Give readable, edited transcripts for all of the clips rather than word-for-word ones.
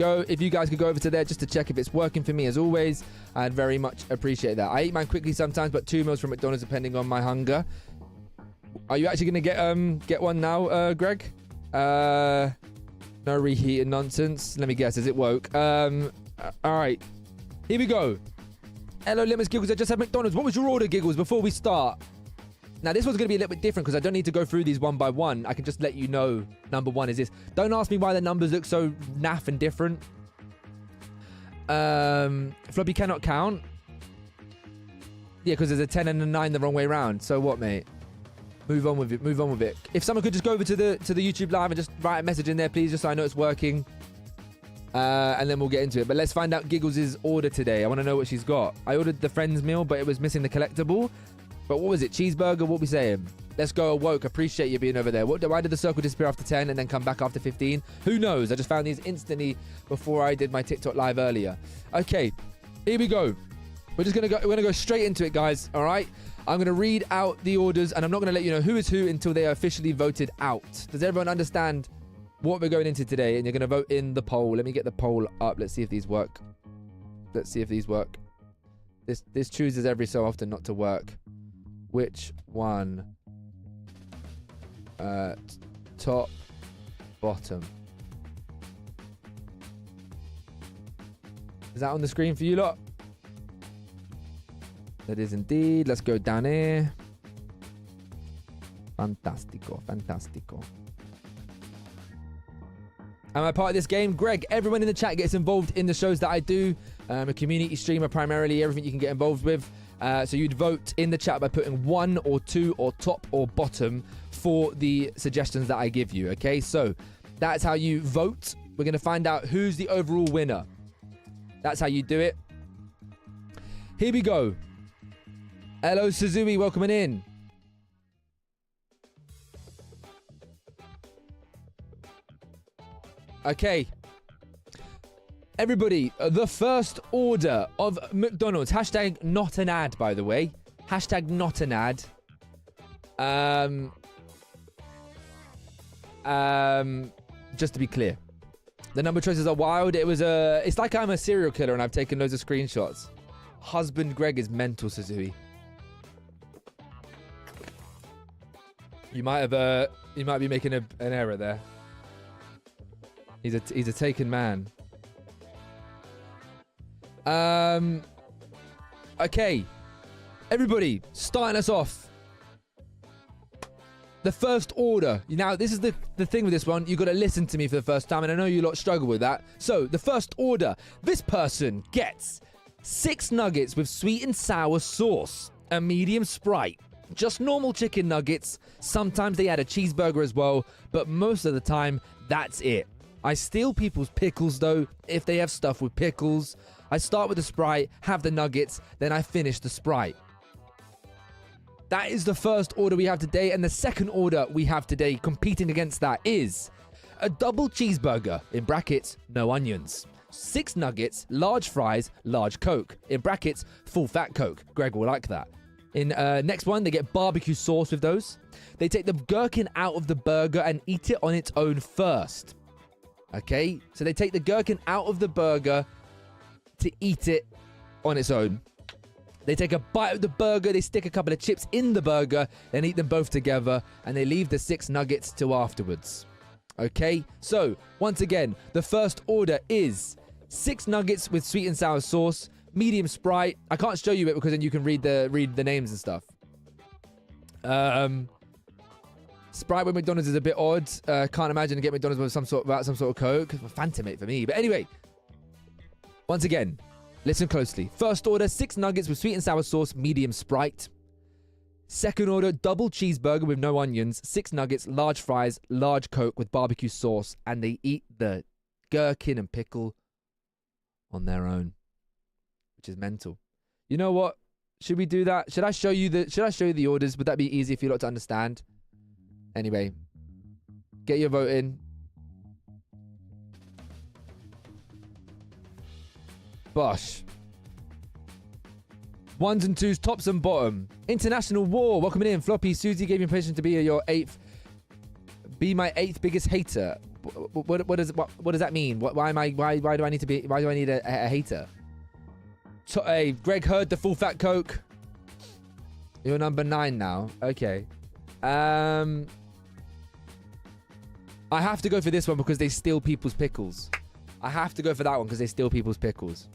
If you guys could go over to there just to check if it's working for me as always, I'd very much appreciate that. I eat mine quickly sometimes, but 2 meals from McDonald's depending on my hunger. Are you actually gonna get one now, Greg? No reheated nonsense. Let me guess, is it woke? Alright. Here we go. Hello, Limits Giggles. I just had McDonald's. What was your order, Giggles, before we start? Now, this one's going to be a little bit different because I don't need to go through these one by one. I can just let you know number one is this. Don't ask me why the numbers look so naff and different. Floppy cannot count. Yeah, because there's a 10 and a 9 the wrong way around. So what, mate? Move on with it. Move on with it. If someone could just go over to the YouTube live and just write a message in there, please, just so I know it's working. And then we'll get into it. But let's find out Giggles' order today. I want to know what she's got. I ordered the Friends meal, but it was missing the collectible. But what was it? Cheeseburger? What we saying? Let's go, Awoke. Appreciate you being over there. Why did the circle disappear after 10 and then come back after 15? Who knows? I just found these instantly before I did my TikTok live earlier. Okay, here we go. We're gonna go straight into it, guys. All right. I'm gonna read out the orders, and I'm not gonna let you know who is who until they are officially voted out. Does everyone understand what we're going into today? And you're gonna vote in the poll. Let me get the poll up. Let's see if these work. Let's see if these work. This chooses every so often not to work. Which one? Top, bottom. Is that on the screen for you lot? That is indeed. Let's go down here. Fantastico, fantastico. Am I part of this game? Greg, everyone in the chat gets involved in the shows that I do. I'm a community streamer primarily, everything you can get involved with. So you'd vote in the chat by putting 1 or 2 or top or bottom for the suggestions that I give you. Okay, so that's how you vote. We're going to find out who's the overall winner. That's how you do it. Here we go. Hello, Suzui. Welcome in. Okay. Everybody, the first order of McDonald's. Hashtag not an ad, by the way. Hashtag not an ad. Just to be clear. The number choices are wild. It's like I'm a serial killer and I've taken loads of screenshots. Husband Greg is mental, Suzui. You might be making an error there. He's a taken man. Okay. Everybody, starting us off. The first order. Now, this is the thing with this one. You've got to listen to me for the first time, and I know you lot struggle with that. So, the first order. This person gets 6 nuggets with sweet and sour sauce, a medium Sprite, just normal chicken nuggets. Sometimes they add a cheeseburger as well, but most of the time, that's it. I steal people's pickles, though, if they have stuff with pickles. I start with the Sprite, have the nuggets, then I finish the Sprite. That is the first order we have today, and the second order we have today competing against that is a double cheeseburger, in brackets, no onions. 6 nuggets, large fries, large Coke, in brackets, full fat Coke. Greg will like that. In next one, they get barbecue sauce with those. They take the gherkin out of the burger and eat it on its own first. Okay, so they take the gherkin out of the burger to eat it on its own. They take a bite of the burger, they stick a couple of chips in the burger, then eat them both together, and they leave the 6 nuggets till afterwards. Okay, so once again, the first order is 6 nuggets with sweet and sour sauce, medium Sprite. I can't show you it because then you can read the names and stuff. Sprite with McDonald's is a bit odd. Can't imagine to get McDonald's with some sort of Coke. Phantom mate for me. But anyway, once again, listen closely. First order, 6 nuggets with sweet and sour sauce, medium Sprite. Second order, double cheeseburger with no onions, 6 nuggets, large fries, large Coke with barbecue sauce, and they eat the gherkin and pickle on their own, which is mental. You know what? Should we do that? Should I show you the orders? Would that be easy for you lot to understand? Anyway, get your vote in. Bosh. 1s and 2s, tops and bottom. International War, welcome in. Floppy, Susie gave me permission to be my 8th biggest hater. What does that mean? Why do I need a hater? Hey, Greg heard the full fat Coke. You're number 9 now. Okay. I have to go for this one because they steal people's pickles. I have to go for that one because they steal people's pickles.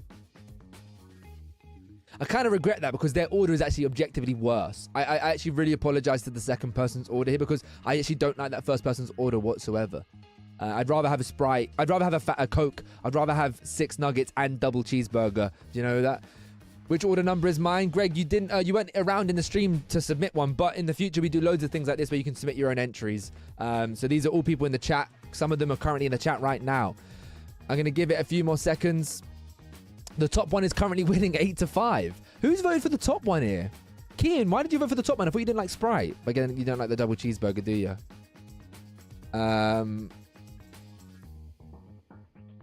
I kind of regret that because their order is actually objectively worse. I actually really apologize to the second person's order here because I actually don't like that first person's order whatsoever. I'd rather have a Sprite. I'd rather have a Coke. I'd rather have 6 nuggets and double cheeseburger. Do you know that? Which order number is mine? Greg, you went around in the stream to submit one, but in the future we do loads of things like this where you can submit your own entries. So these are all people in the chat. Some of them are currently in the chat right now. I'm going to give it a few more seconds. The top one is currently winning 8-5. Who's voted for the top one here? Kian, why did you vote for the top one? I thought you didn't like Sprite. Again, you don't like the double cheeseburger, do you?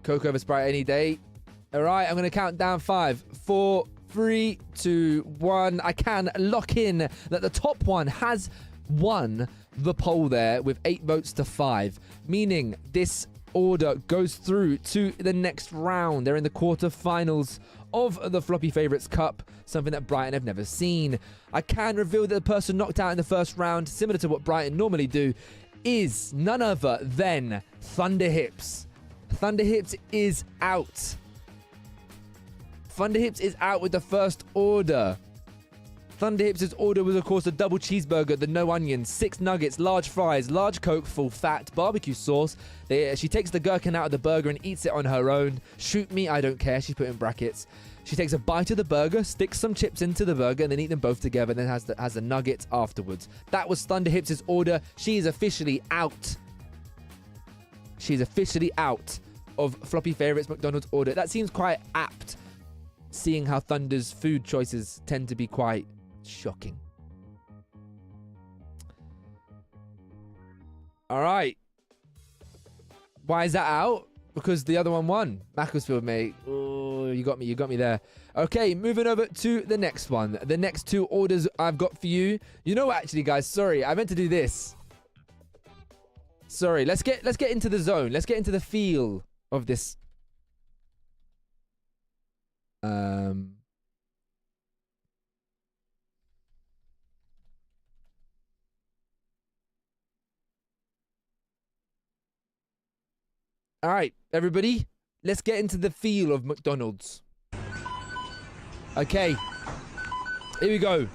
Coke over Sprite any day. All right, I'm going to count down 5, 4, 3, 2, 1. I can lock in that the top one has won the poll there with 8 votes to 5, meaning this order goes through to the next round. They're in the quarterfinals of the Floppy Favorites Cup, something that Brighton have never seen. I can reveal that the person knocked out in the first round, similar to what Brighton normally do, is none other than Thunder Hips. Thunder Hips is out. Thunder Hips is out with the first order. Thunder Hips' order was, of course, a double cheeseburger, the no onions, 6 nuggets, large fries, large Coke, full fat, barbecue sauce. She takes the gherkin out of the burger and eats it on her own. Shoot me, I don't care, she put in brackets. She takes a bite of the burger, sticks some chips into the burger, and then eat them both together, and then has the nuggets afterwards. That was Thunder Hips' order. She is officially out. She's officially out of Floppy Favorites McDonald's order. That seems quite apt, seeing how Thunder's food choices tend to be quite shocking. All right. Why is that out? Because the other one won. Macclesfield, mate. Oh, you got me there. Okay, moving over to the next one. The next 2 orders I've got for you. You know what, actually, guys, sorry, I meant to do this. Sorry, let's get into the zone. Let's get into the feel of this. All right, everybody, let's get into the feel of McDonald's. Okay, here we go.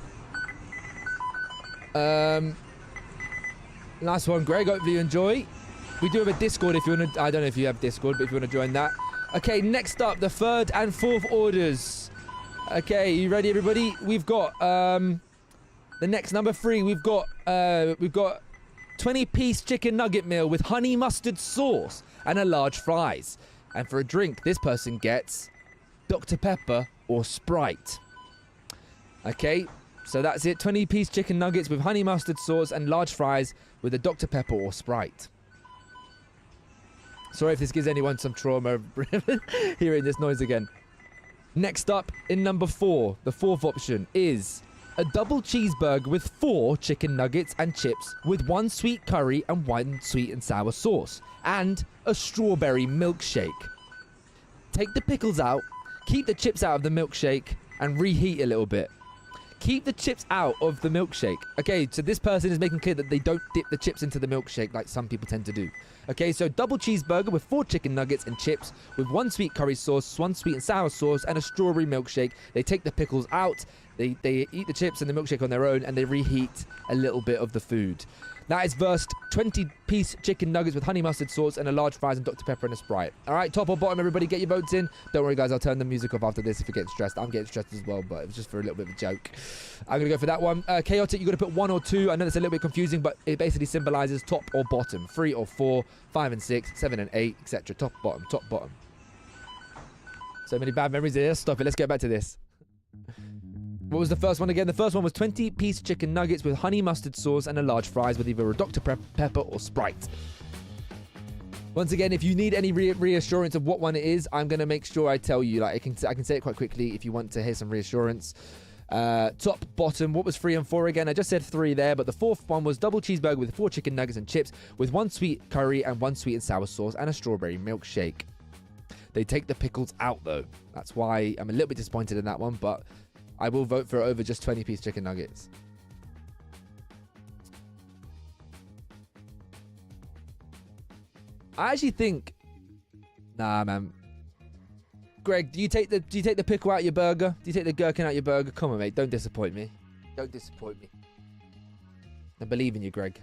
Last one, Greg, hopefully you enjoy. We do have a Discord if you want to, I don't know if you have Discord, but if you want to join that. Okay, next up, the 3rd and 4th orders. Okay, you ready, everybody? We've got, the next number 3, we've got 20-piece chicken nugget meal with honey mustard sauce and a large fries. And for a drink, this person gets Dr. Pepper or Sprite. Okay, so that's it. 20-piece chicken nuggets with honey mustard sauce and large fries with a Dr. Pepper or Sprite. Sorry if this gives anyone some trauma hearing this noise again. Next up, in number 4, the 4th option is a double cheeseburger with 4 chicken nuggets and chips with 1 sweet curry and 1 sweet and sour sauce and a strawberry milkshake. Take the pickles out, keep the chips out of the milkshake and reheat a little bit. Keep the chips out of the milkshake. Okay, so this person is making clear that they don't dip the chips into the milkshake like some people tend to do. Okay, so double cheeseburger with 4 chicken nuggets and chips with 1 sweet curry sauce, 1 sweet and sour sauce, and a strawberry milkshake. They take the pickles out, they eat the chips and the milkshake on their own, and they reheat a little bit of the food. That is versed 20-piece chicken nuggets with honey mustard sauce and a large fries and Dr. Pepper and a Sprite. All right, top or bottom, everybody, get your votes in. Don't worry, guys, I'll turn the music off after this if you're getting stressed. I'm getting stressed as well, but it was just for a little bit of a joke. I'm going to go for that one. Chaotic, you've got to put 1 or 2. I know that's a little bit confusing, but it basically symbolizes top or bottom. 3 or 4, 5 and 6, 7 and 8, etc. Top, bottom, top, bottom. So many bad memories here. Stop it. Let's get back to this. What was the first one again? The first one was 20-piece chicken nuggets with honey mustard sauce and a large fries with either a Dr. Pepper or Sprite. Once again, if you need any reassurance of what one it is, I'm going to make sure I tell you. Like I can say it quite quickly if you want to hear some reassurance. Top, bottom, what was 3 and 4 again? I just said 3 there, but the fourth one was double cheeseburger with 4 chicken nuggets and chips with 1 sweet curry and 1 sweet and sour sauce and a strawberry milkshake. They take the pickles out, though. That's why I'm a little bit disappointed in that one, but I will vote for over just 20-piece chicken nuggets. I actually think... Nah, man. Greg, do you take the pickle out your burger? Do you take the gherkin out your burger? Come on, mate. Don't disappoint me. Don't disappoint me. I believe in you, Greg.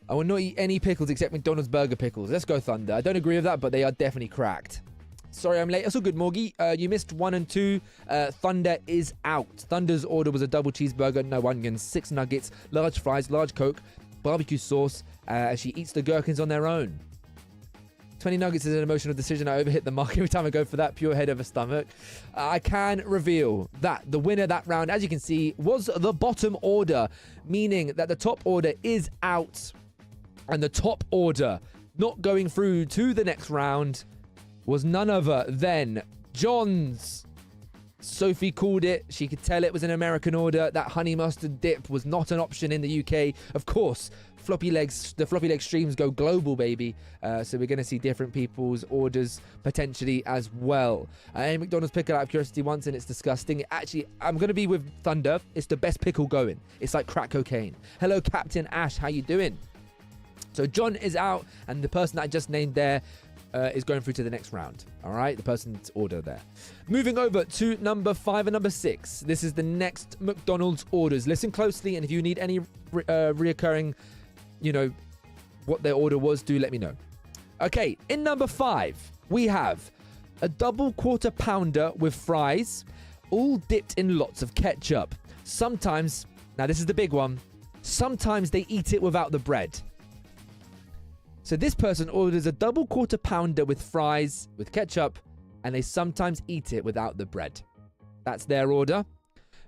I will not eat any pickles except McDonald's burger pickles. Let's go, Thunder. I don't agree with that, but they are definitely cracked. Sorry, I'm late. That's all good, Morgie. You missed 1 and 2. Thunder is out. Thunder's order was a double cheeseburger, no onions, 6 nuggets, large fries, large Coke, barbecue sauce. She eats the gherkins on their own. 20 nuggets is an emotional decision. I overhit the mark every time I go for that. Pure head over stomach. I can reveal that the winner that round, as you can see, was the bottom order, meaning that the top order is out. And the top order not going through to the next round was none other than John's. Sophie called it. She could tell it was an American order. That honey mustard dip was not an option in the UK. Of course, the Floppyleggs streams go global, baby. So we're going to see different people's orders potentially as well. McDonald's pickle out of curiosity once, and it's disgusting. Actually, I'm going to be with Thunder. It's the best pickle going. It's like crack cocaine. Hello, Captain Ash. How you doing? So John is out, and the person that I just named there is going through to the next round. All right, the person's order there. Moving over to number 5 and number 6. This is the next McDonald's orders. Listen closely, and if you need any reoccurring, you know, what their order was, do let me know. Okay, in number 5, we have a double quarter pounder with fries, all dipped in lots of ketchup. Sometimes, now this is the big one, sometimes they eat it without the bread. So this person orders a double quarter pounder with fries, with ketchup, and they sometimes eat it without the bread. That's their order.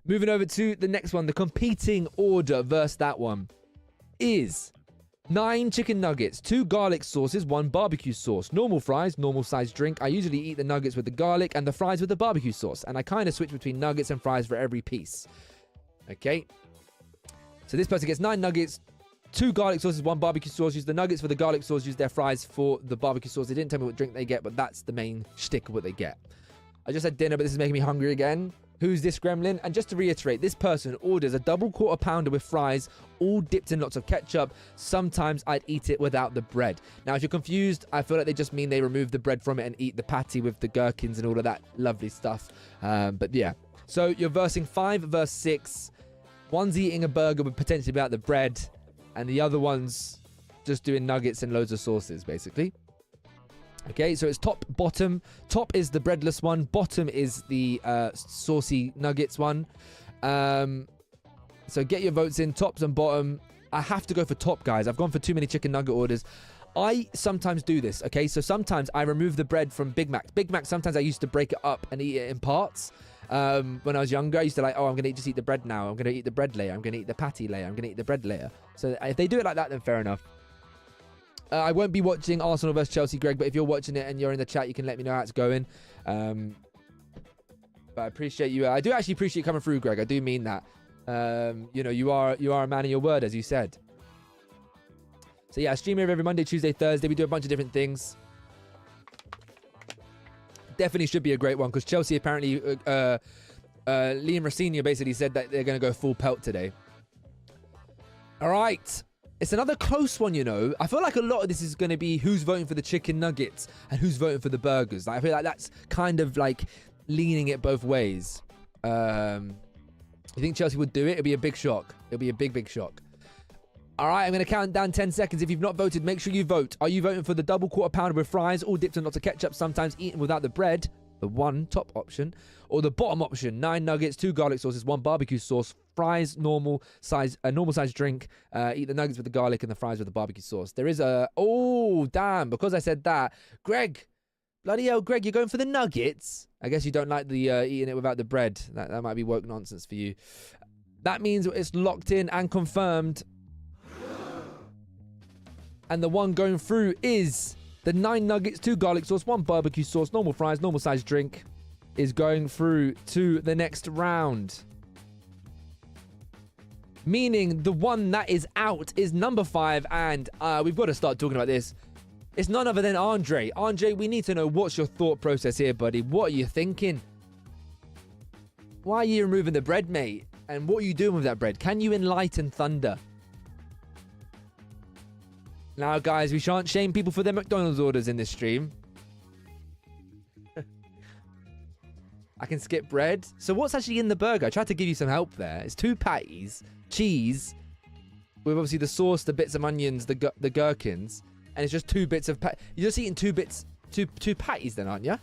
Moving over to the next one, the competing order versus that one is 9 chicken nuggets, 2 garlic sauces, 1 barbecue sauce, normal fries, normal size drink. I usually eat the nuggets with the garlic and the fries with the barbecue sauce, and I kind of switch between nuggets and fries for every piece. Okay. So this person gets 9 nuggets, 2 garlic sauces, 1 barbecue sauce. Use the nuggets for the garlic sauce. Use their fries for the barbecue sauce. They didn't tell me what drink they get, but that's the main shtick of what they get. I just had dinner, but this is making me hungry again. Who's this gremlin? And just to reiterate, this person orders a double quarter pounder with fries, all dipped in lots of ketchup. Sometimes I'd eat it without the bread. Now, if you're confused, I feel like they just mean they remove the bread from it and eat the patty with the gherkins and all of that lovely stuff. But yeah. So you're versing 5 versus 6. One's eating a burger with potentially without the bread, and the other one's just doing nuggets and loads of sauces, basically. Okay, so it's top, bottom. Top is the breadless one. Bottom is the saucy nuggets one. So get your votes in, tops and bottom. I have to go for top, guys. I've gone for too many chicken nugget orders. I sometimes do this, okay? So sometimes I remove the bread from Big Mac. Big Mac, sometimes I used to break it up and eat it in parts. When I was younger, I used to like, oh, I'm going to just eat the bread now. I'm going to eat the bread layer. I'm going to eat the patty layer. I'm going to eat the bread layer. So if they do it like that, then fair enough. I won't be watching Arsenal versus Chelsea, Greg, but if you're watching it and you're in the chat, you can let me know how it's going. But I appreciate you. I do actually appreciate you coming through, Greg. I do mean that. You know, you are a man of your word, as you said. So yeah, I stream here every Monday, Tuesday, Thursday. We do a bunch of different things. Definitely should be a great one, because Chelsea apparently, Liam Rosenior basically said that they're going to go full pelt today. All right. It's another close one, you know. I feel like a lot of this is going to be who's voting for the chicken nuggets and who's voting for the burgers. Like, I feel like that's kind of like leaning it both ways. You think Chelsea would do it? It'd be a big shock. It'll be a big, big shock. All right, I'm going to count down 10 seconds. If you've not voted, make sure you vote. Are you voting for the double quarter pounder with fries, all dipped in lots of ketchup, sometimes eaten without the bread, the one top option, or the bottom option, 9 nuggets, 2 garlic sauces, 1 barbecue sauce, fries, normal size drink, eat the nuggets with the garlic and the fries with the barbecue sauce. There is a, oh, damn, because I said that, Greg, bloody hell, Greg, you're going for the nuggets? I guess you don't like the eating it without the bread. That might be woke nonsense for you. That means it's locked in and confirmed. And the one going through is the 9 nuggets, 2 garlic sauce, 1 barbecue sauce, normal fries, normal size drink. is going through to the next round. Meaning the one that is out is number 5. And we've got to start talking about this. It's none other than Andre. Andre, we need to know what's your thought process here, buddy. What are you thinking? Why are you removing the bread, mate? And what are you doing with that bread? Can you enlighten Thunder? Now, guys, we shan't shame people for their McDonald's orders in this stream. I can skip bread. So what's actually in the burger? I tried to give you some help there. It's 2 patties, cheese, with obviously the sauce, the bits of onions, the gherkins, and it's just 2 bits of you're just eating 2 bits, two patties then, aren't you?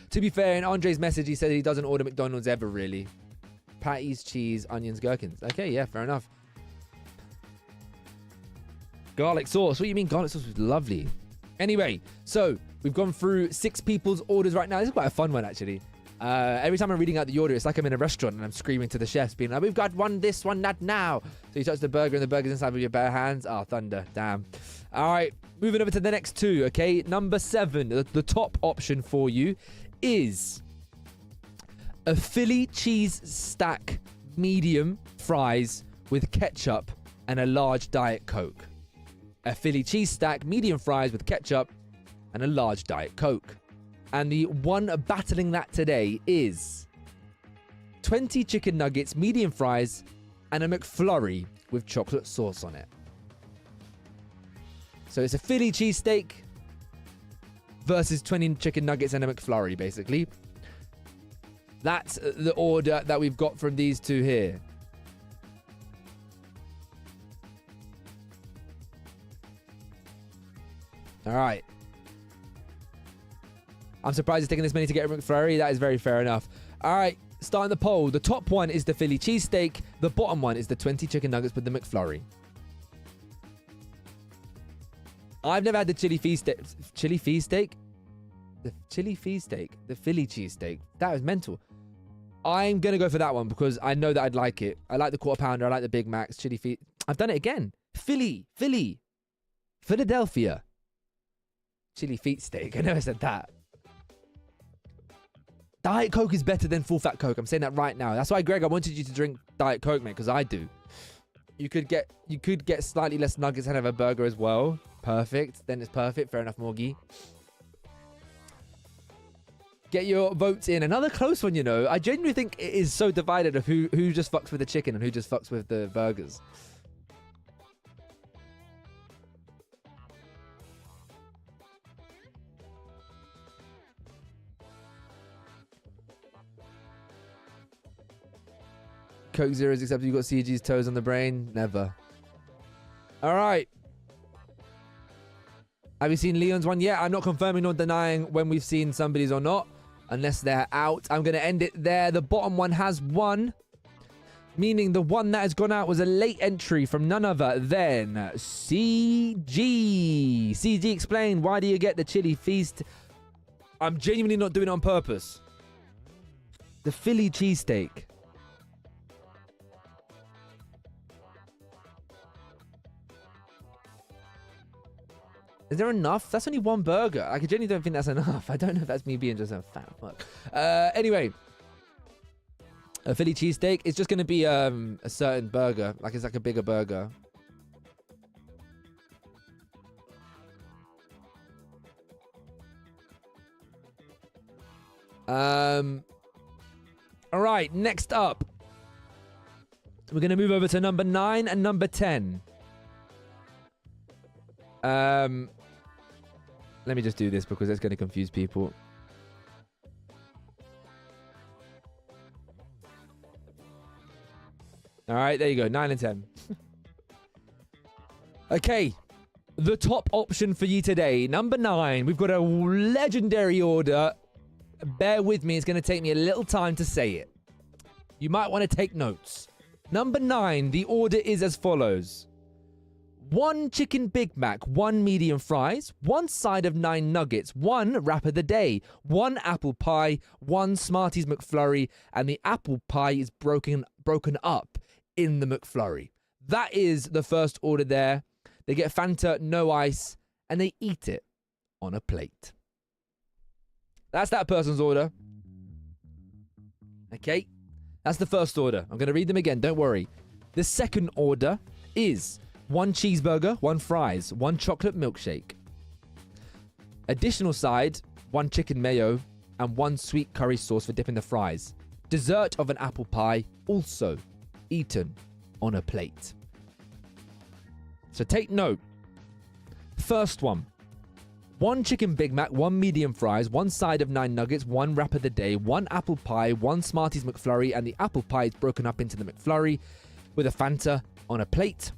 To be fair, in Andre's message, he said he doesn't order McDonald's ever, really. Patties, cheese, onions, gherkins. Okay, yeah, fair enough. Garlic sauce. What do you mean garlic sauce was lovely? Anyway, so we've gone through 6 people's orders right now. This is quite a fun one, actually. Every time I'm reading out the order, it's like I'm in a restaurant and I'm screaming to the chefs, being like, we've got one this, one that now. So you touch the burger and the burger's inside with your bare hands. Oh, thunder. Damn. All right. Moving over to the next 2, okay? Number 7, the top option for you is a Philly cheese stack medium fries with ketchup and a large Diet Coke. A Philly cheese stack medium fries with ketchup and a large Diet Coke. And the one battling that today is 20 chicken nuggets, medium fries, and a McFlurry with chocolate sauce on it. So it's a Philly cheesesteak versus 20 chicken nuggets and a McFlurry, basically. That's the order that we've got from these 2 here. All right. I'm surprised it's taking this many to get a McFlurry. That is very fair enough. All right, starting the poll. The top one is the Philly cheesesteak. The bottom one is the 20 chicken nuggets with the McFlurry. I've never had the chili feast steak. Chili feast steak? The chili feast steak. The Philly cheesesteak. That was mental. I'm going to go for that one because I know that I'd like it. I like the quarter pounder. I like the Big Macs. Chili feast. I've done it again. Philly. Philadelphia. Chili feet steak. I never said that. Diet Coke is better than full fat Coke. I'm saying that right now. That's why, Greg, I wanted you to drink Diet Coke, mate, because I do. You could get slightly less nuggets and have a burger as well. Perfect. Then it's perfect. Fair enough, Morgie. Get your votes in. Another close one, you know. I genuinely think it is so divided of who just fucks with the chicken and who just fucks with the burgers. Coke Zeros, except you've got CG's toes on the brain. Never. All right. Have you seen Leon's one yet? I'm not confirming nor denying when we've seen somebody's or not, unless they're out. I'm going to end it there. The bottom one has won, meaning the one that has gone out was a late entry from none other than CG. CG, explain, why do you get the chili feast? I'm genuinely not doing it on purpose. The Philly cheesesteak. Is there enough? That's only one burger. I genuinely don't think that's enough. I don't know if that's me being just a fat fuck. Anyway, a Philly cheesesteak. It's just going to be a certain burger. Like it's like a bigger burger. All right, next up. We're going to move over to number 9 and number 10. Let me just do this because it's going to confuse people. All right, there you go. 9 and 10. Okay. The top option for you today. Number 9. We've got a legendary order. Bear with me. It's going to take me a little time to say it. You might want to take notes. Number 9. The order is as follows. 1 chicken Big Mac, 1 medium fries, 1 side of 9 nuggets, 1 wrap of the day, 1 apple pie, 1 Smarties McFlurry, and the apple pie is broken up in the McFlurry. That is the first order there. They get Fanta, no ice, and they eat it on a plate. That's that person's order. Okay. That's the first order. I'm going to read them again. Don't worry. The second order is 1 cheeseburger, 1 fries, 1 chocolate milkshake. Additional side, 1 chicken mayo, and 1 sweet curry sauce for dipping the fries. Dessert of an apple pie, also eaten on a plate. So take note. First one. 1 chicken Big Mac, 1 medium fries, 1 side of 9 nuggets, 1 wrap of the day, 1 apple pie, 1 Smarties McFlurry, and the apple pie is broken up into the McFlurry with a Fanta on a plate.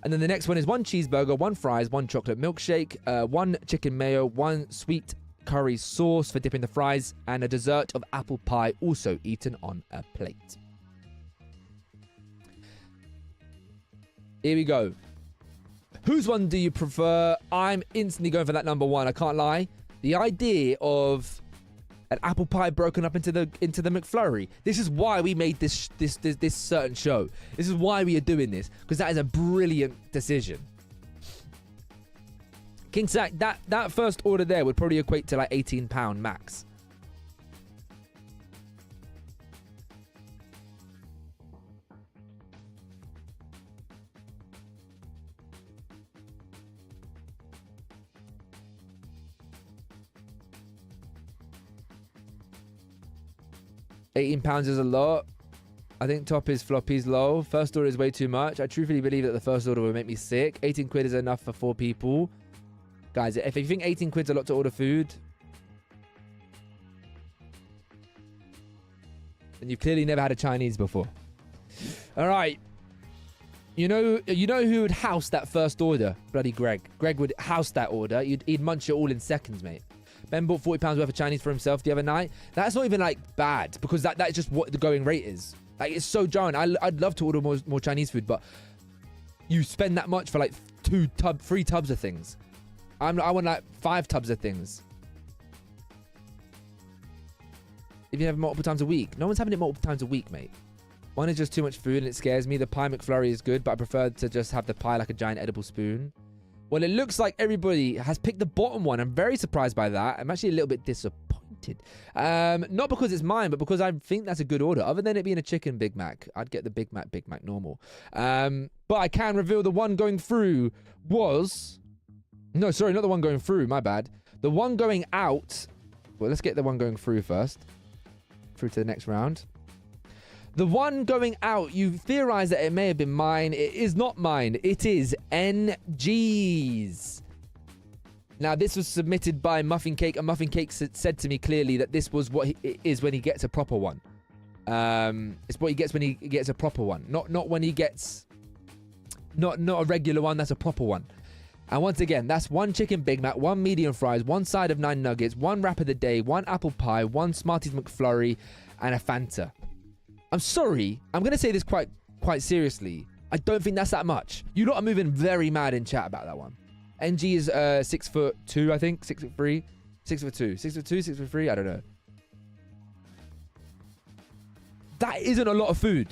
And then the next one is 1 cheeseburger, 1 fries, 1 chocolate milkshake, 1 chicken mayo, 1 sweet curry sauce for dipping the fries, and a dessert of apple pie also eaten on a plate. Here we go. Whose one do you prefer? I'm instantly going for that number 1. I can't lie. The idea of an apple pie broken up into the McFlurry. This is why we made this certain show. This is why we are doing this, because that is a brilliant decision. King Sack, that first order there would probably equate to like £18 max. £18 is a lot. I think top is Floppy's low. First order is way too much. I truthfully believe that the first order will make me sick. 18 quid is enough for 4 people. Guys, if you think 18 quid's a lot to order food, then you've clearly never had a Chinese before. All right. You know who would house that first order? Bloody Greg. Greg would house that order. He'd munch it all in seconds, mate. Ben bought £40 worth of Chinese for himself the other night. That's not even like bad, because that's just what the going rate is. Like, it's so jarring. I'd love to order more Chinese food, but you spend that much for like 3 tubs of things. I want like 5 tubs of things. If you have it multiple times a week. No one's having it multiple times a week, mate. One is just too much food and it scares me. The pie McFlurry is good, but I prefer to just have the pie like a giant edible spoon. Well, it looks like everybody has picked the bottom one. I'm very surprised by that. I'm actually a little bit disappointed. Not because it's mine, but because I think that's a good order. Other than it being a chicken Big Mac, I'd get the Big Mac normal. But I can reveal the one going through was... No, sorry, not the one going through. My bad. The one going out... Well, let's get the one going through first. Through to the next round. The one going out, you theorize that it may have been mine. It is not mine. It is NG's. Now, this was submitted by Muffin Cake, and Muffin Cake said to me clearly that this was what it is when he gets a proper one. It's what he gets when he gets a proper one. Not when he gets... Not a regular one, that's a proper one. And once again, that's 1 chicken Big Mac, 1 medium fries, 1 side of 9 nuggets, 1 wrap of the day, 1 apple pie, 1 Smarties McFlurry, and a Fanta. I'm sorry, I'm going to say this quite seriously. I don't think that's that much. You lot are moving very mad in chat about that one. NG is 6'2", I think. 6'3". 6'2". 6'2", 6'3", I don't know. That isn't a lot of food.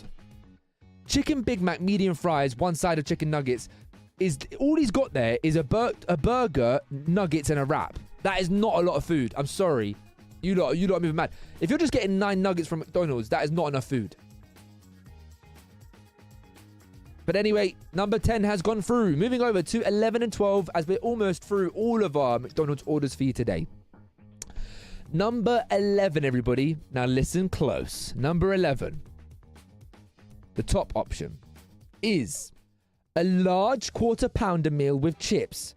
Chicken Big Mac, medium fries, 1 side of chicken nuggets. All he's got there is a burger, nuggets, and a wrap. That is not a lot of food. I'm sorry. You lot are moving mad. If you're just getting 9 nuggets from McDonald's, that is not enough food. But anyway, number 10 has gone through. Moving over to 11 and 12 as we're almost through all of our McDonald's orders for you today. Number 11, everybody. Now listen close. Number 11. The top option is a large quarter-pounder meal with chips,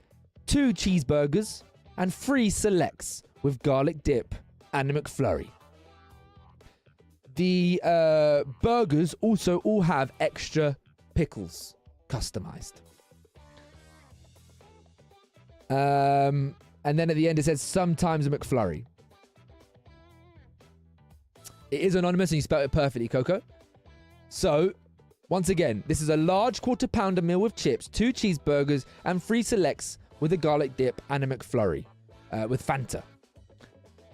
2 cheeseburgers, and 3 selects with garlic dip and a McFlurry. The burgers also all have extra pickles customized. And then at the end it says sometimes a McFlurry. It is anonymous and you spelled it perfectly, Coco. So, once again, this is a large quarter-pounder meal with chips, 2 cheeseburgers, and 3 selects with a garlic dip and a McFlurry with Fanta.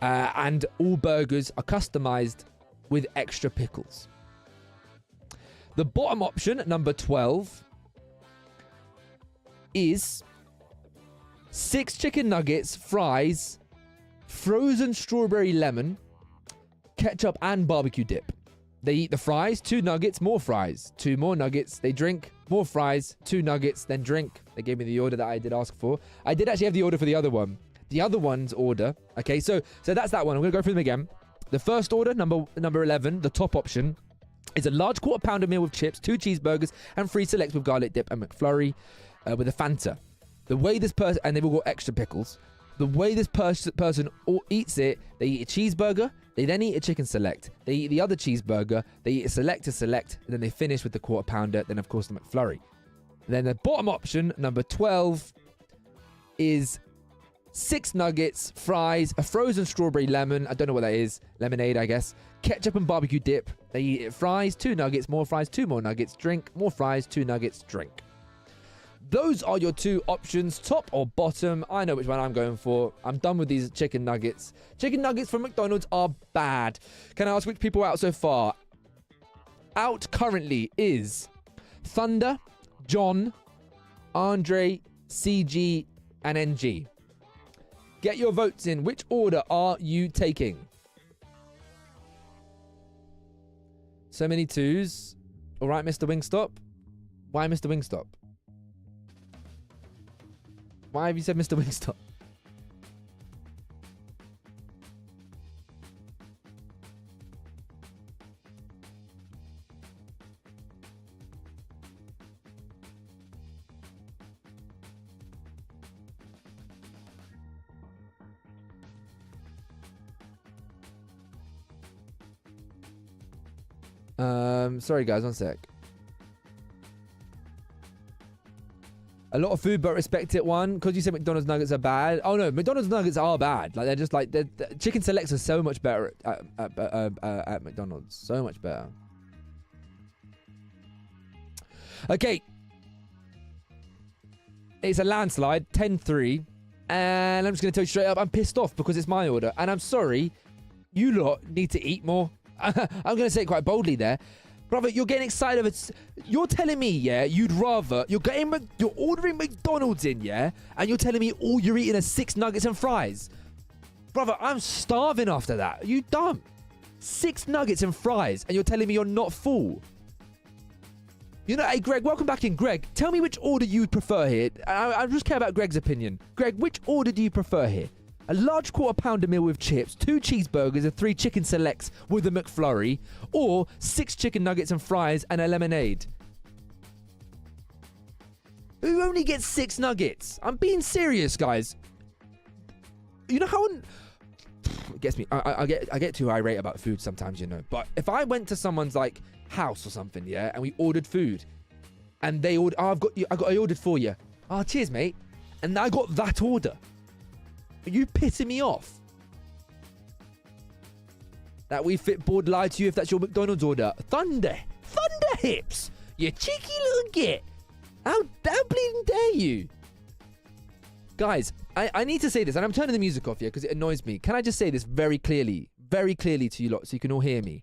And all burgers are customized with extra pickles. The bottom option, number 12, is 6 chicken nuggets, fries, frozen strawberry lemon, ketchup and barbecue dip. They eat the fries, 2 nuggets, more fries, 2 more nuggets. They drink, more fries, 2 nuggets, then drink. They gave me the order that I did ask for. I did actually have the order for the other one. The other one's order. Okay, so that's that one. I'm going to go through them again. The first order, number 11, the top option, is a large quarter pounder meal with chips, 2 cheeseburgers, and 3 selects with garlic dip and McFlurry with a Fanta. The way this person, and they've all got extra pickles. The way this person eats it, they eat a cheeseburger, they then eat a chicken select, they eat the other cheeseburger, they eat a select, and then they finish with the quarter pounder, then of course the McFlurry. Then the bottom option, number 12, is 6 nuggets, fries, a frozen strawberry lemon, I don't know what that is, lemonade I guess, ketchup and barbecue dip. They eat it fries, 2 nuggets, more fries, 2 more nuggets, drink, more fries, 2 nuggets, drink. Those are your 2 options, top or bottom. I know which one I'm going for. I'm done with these chicken nuggets. Chicken nuggets from McDonald's are bad. Can I ask which people are out so far? Out currently is Thunder, John, Andre, CG, and NG. Get your votes in. Which order are you taking? So many 2s. All right, Mr. Wingstop. Why Mr. Wingstop? Why have you said Mr. Wingstop? Sorry guys, one sec. A lot of food, but respect it. One, because you said McDonald's nuggets are bad. Oh no, McDonald's nuggets are bad. Like they're just like the chicken selects are so much better at McDonald's. So much better. Okay, it's a landslide, 10-3, and I'm just gonna tell you straight up, I'm pissed off because it's my order, and I'm sorry. You lot need to eat more. I'm gonna say it quite boldly there. Brother, you're getting excited of it. You're telling me, yeah, you're ordering McDonald's in, yeah, and you're telling me all you're eating are 6 nuggets and fries. Brother, I'm starving after that. You dumb. 6 nuggets and fries, and you're telling me you're not full. You know, hey, Greg, welcome back in. Greg, tell me which order you prefer here. I just care about Greg's opinion. Greg, which order do you prefer here? A large quarter pounder meal with chips, 2 cheeseburgers and 3 chicken selects with a McFlurry, or 6 chicken nuggets and fries and a lemonade? Who only gets 6 nuggets? I'm being serious, guys. You know how it gets me. I get too irate about food sometimes, you know. But if I went to someone's like house or something, yeah, and we ordered food, and they ordered, oh, I ordered for you. Oh, cheers, mate. And I got that order. Are you pissing me off? That we fit board lied to you if that's your McDonald's order. Thunder hips. You cheeky little git. How bleeding dare you? Guys, I need to say this, and I'm turning the music off here because it annoys me. Can I just say this very clearly to you lot so you can all hear me?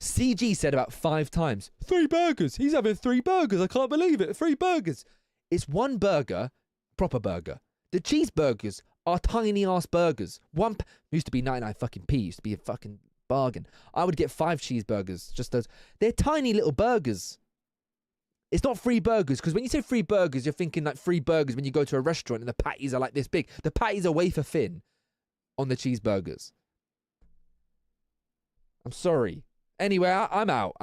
CG said about 5 times, 3 burgers. He's having 3 burgers. I can't believe it. 3 burgers. It's 1 burger, proper burger. The cheeseburgers are tiny ass burgers. One used to be 99 fucking p. Used to be a fucking bargain. I would get 5 cheeseburgers. Just those. They're tiny little burgers. It's not 3 burgers, because when you say 3 burgers, you're thinking like 3 burgers when you go to a restaurant and the patties are like this big. The patties are wafer thin on the cheeseburgers. I'm sorry. Anyway, I'm out.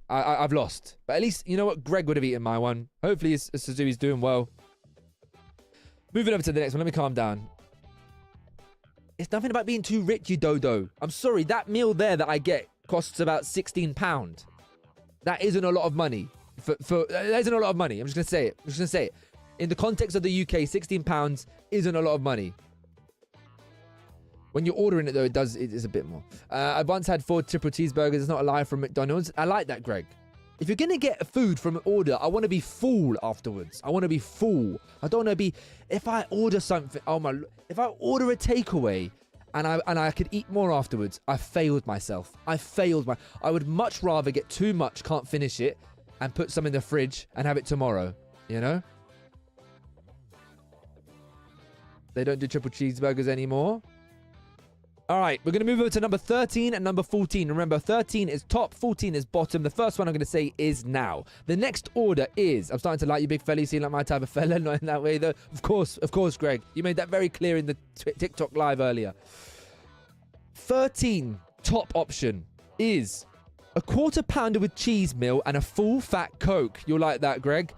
I've lost. But at least, you know what? Greg would have eaten my one. Hopefully, Suzui's doing well. Moving over to the next one. Let me calm down. It's nothing about being too rich, you dodo. I'm sorry. That meal there that I get costs about £16. That isn't a lot of money. That isn't a lot of money. I'm just going to say it. In the context of the UK, £16 isn't a lot of money. When you're ordering it, though, it is a bit more. I once had 4 triple cheeseburgers. It's not a lie, from McDonald's. I like that, Greg. If you're going to get food from an order, I want to be full afterwards. I want to be full. I don't want to be... If I order something... If I order a takeaway and I could eat more afterwards, I failed myself. I would much rather get too much, can't finish it, and put some in the fridge and have it tomorrow. You know? They don't do triple cheeseburgers anymore. All right, we're going to move over to number 13 and number 14. Remember, 13 is top, 14 is bottom. The first one I'm going to say is now. The next order is... I'm starting to like you, big fella. You seem like my type of fella. Not in that way, though. Of course, Greg. You made that very clear in the TikTok live earlier. 13, top option, is a quarter pounder with cheese meal and a full fat Coke. You'll like that, Greg.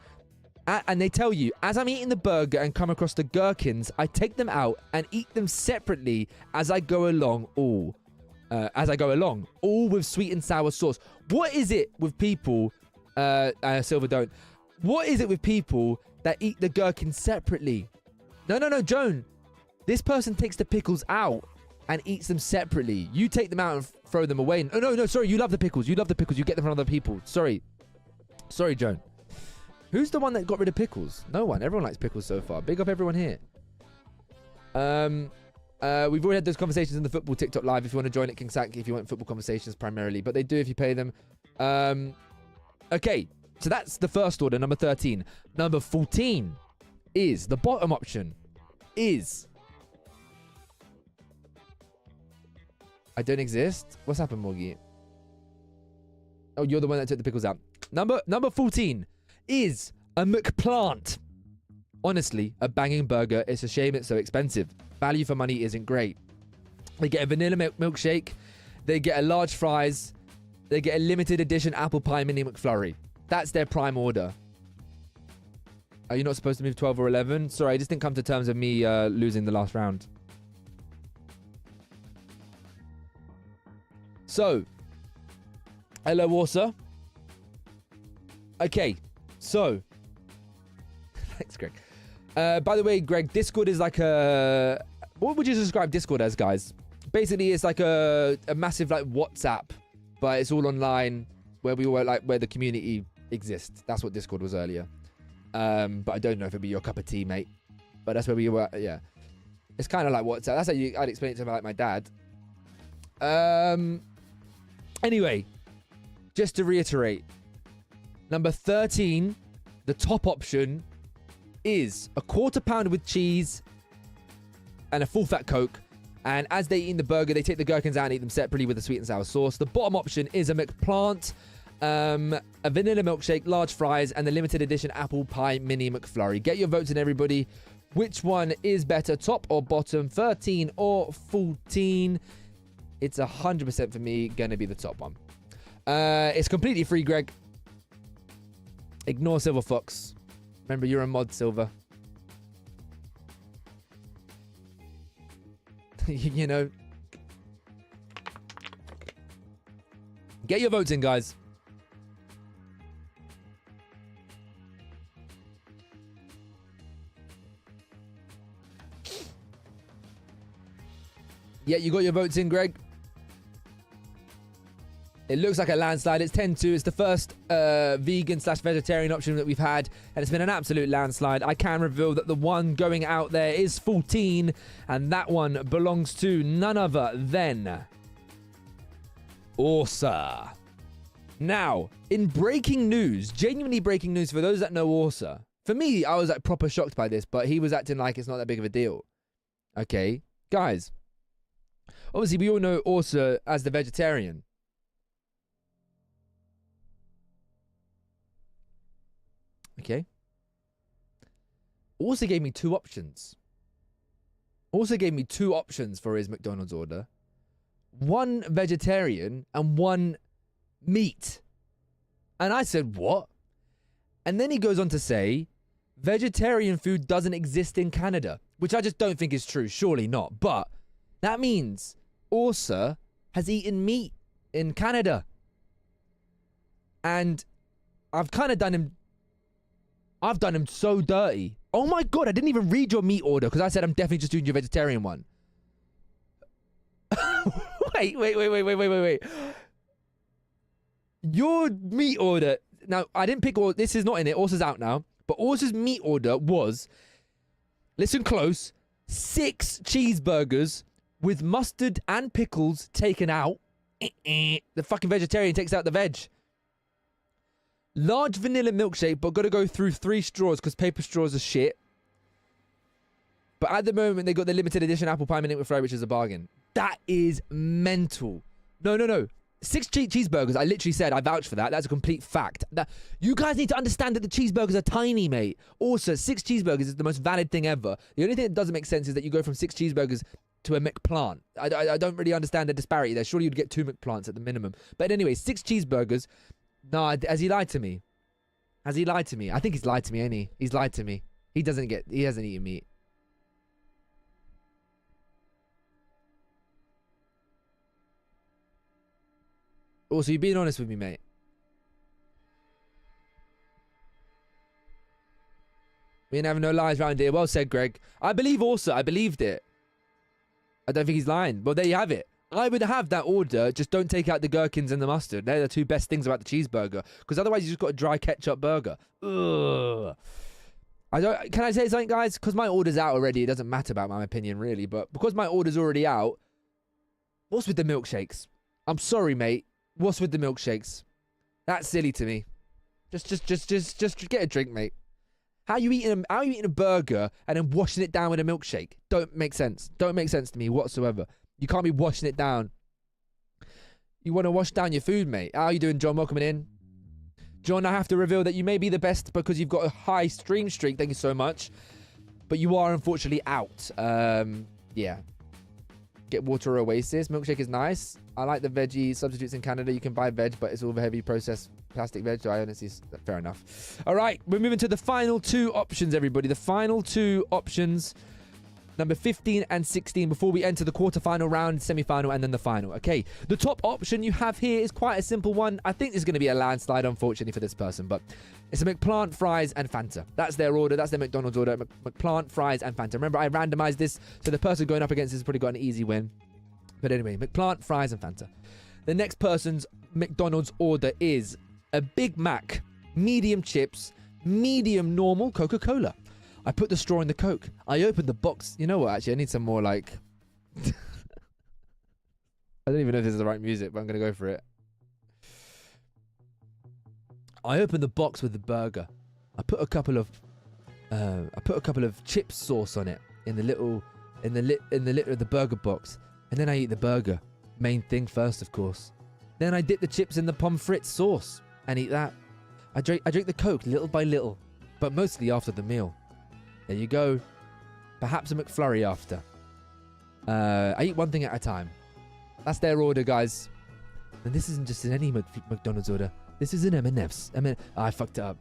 And they tell you, as I'm eating the burger and come across the gherkins, I take them out and eat them separately as I go along. All with sweet and sour sauce. What is it with people, Silver don't, what is it with people that eat the gherkins separately? No, Joan. This person takes the pickles out and eats them separately. You take them out and throw them away. Oh, no, sorry, you love the pickles. You get them from other people. Sorry, Joan. Who's the one that got rid of pickles? No one. Everyone likes pickles so far. Big up everyone here. We've already had those conversations in the football TikTok live. If you want to join it, King Sack, if you want football conversations primarily. But they do if you pay them. Okay, so that's the first order, number 13. Number 14 is, the bottom option is... I don't exist? What's happened, Morgie? Oh, you're the one that took the pickles out. Number 14 is a McPlant. Honestly, a banging burger. It's a shame it's so expensive. Value for money isn't great. They get a vanilla milkshake. They get a large fries. They get a limited edition apple pie mini McFlurry. That's their prime order. Are you not supposed to move 12 or 11? Sorry, I just didn't come to terms of me losing the last round. So, hello, Warsaw. Okay, so... Thanks, Greg. By the way, Greg, Discord is like a... What would you describe Discord as, guys? Basically, it's like a massive like WhatsApp, but it's all online, where we were like, where the community exists. That's what Discord was earlier. But I don't know if it'd be your cup of tea, mate. But that's where we were, yeah. It's kind of like WhatsApp. That's how I'd explain it to like my dad. Anyway, just to reiterate, number 13, the top option, is a quarter pounder with cheese and a full fat Coke. And as they eat the burger, they take the gherkins out and eat them separately with a sweet and sour sauce. The bottom option is a McPlant, a vanilla milkshake, large fries, and the limited edition apple pie mini McFlurry. Get your votes in, everybody. Which one is better, top or bottom, 13 or 14? It's 100% for me, gonna be the top one. It's completely free, Greg. Ignore Silver Fox. Remember, you're a mod, Silver. You know. Get your votes in, guys. Yeah, you got your votes in, Greg. It looks like a landslide. It's 10-2. It's the first vegan/vegetarian option that we've had, and it's been an absolute landslide. I can reveal that the one going out there is 14, and that one belongs to none other than Orsa. Now, in breaking news, genuinely breaking news for those that know Orsa. For me, I was like proper shocked by this, but he was acting like it's not that big of a deal. Okay, guys. Obviously, we all know Orsa as the vegetarian. Okay. Also gave me two options. For his McDonald's order. One vegetarian and one meat. And I said, what? And then he goes on to say, vegetarian food doesn't exist in Canada, which I just don't think is true. Surely not. But that means Orsa has eaten meat in Canada. And I've kind of done him... I've done him so dirty. Oh my God, I didn't even read your meat order because I said I'm definitely just doing your vegetarian one. Wait. Your meat order... Now, I didn't pick all... This is not in it. Orsa's out now. But Orsa's meat order was... Listen close. 6 cheeseburgers with mustard and pickles taken out. The fucking vegetarian takes out the veg. Large vanilla milkshake, but got to go through 3 straws because paper straws are shit. But at the moment, they got the limited edition apple pie mini McFlurry, which is a bargain. That is mental. No. 6 cheeseburgers. I literally said I vouch for that. That's a complete fact. You guys need to understand that the cheeseburgers are tiny, mate. Also, 6 cheeseburgers is the most valid thing ever. The only thing that doesn't make sense is that you go from 6 cheeseburgers to a McPlant. I don't really understand the disparity there. Surely you'd get 2 McPlants at the minimum. But anyway, 6 cheeseburgers. No, has he lied to me? Has he lied to me? I think he's lied to me, ain't he? He's lied to me. He hasn't eaten meat. Also, you're being honest with me, mate. We ain't having no lies around here. Well said, Greg. I believed it. I don't think he's lying. Well, there you have it. I would have that order. Just don't take out the gherkins and the mustard. They're the 2 best things about the cheeseburger. Because otherwise, you just got a dry ketchup burger. Ugh. Can I say something, guys? Because my order's out already. It doesn't matter about my opinion, really. But because my order's already out, what's with the milkshakes? I'm sorry, mate. What's with the milkshakes? That's silly to me. Just get a drink, mate. How are you eating a burger and then washing it down with a milkshake? Don't make sense. Don't make sense to me whatsoever. You can't be washing it down. You want to wash down your food, mate. How are you doing, John? Welcome in. John, I have to reveal that you may be the best because you've got a high stream streak. Thank you so much. But you are unfortunately out. Yeah. Get water or Oasis. Milkshake is nice. I like the veggie substitutes in Canada. You can buy veg, but it's all the heavy processed plastic veg. So I honestly, fair enough. All right, we're moving to the final 2 options, everybody. The final 2 options, number 15 and 16, before we enter the quarterfinal round, semi-final, and then the final. Okay, the top option you have here is quite a simple one. I think there's going to be a landslide, unfortunately, for this person, but it's a McPlant, fries, and Fanta. That's their order. That's their McDonald's order. McPlant, fries, and Fanta. Remember, I randomized this, so the person going up against this has probably got an easy win. But anyway, McPlant, fries, and Fanta. The next person's McDonald's order is a Big Mac, medium chips, medium normal Coca-Cola. I put the straw in the Coke. I opened the box. You know what, actually, I need some more, like... I don't even know if this is the right music, but I'm going to go for it. I opened the box with the burger. I put a couple of chip sauce on it in the lid of the burger box. And then I eat the burger. Main thing first, of course. Then I dip the chips in the pommes frites sauce and eat that. I drink the Coke little by little, but mostly after the meal. There you go. Perhaps a McFlurry after. I eat one thing at a time. That's their order, guys. And this isn't just any McDonald's order. This is an M&F's. I fucked it up.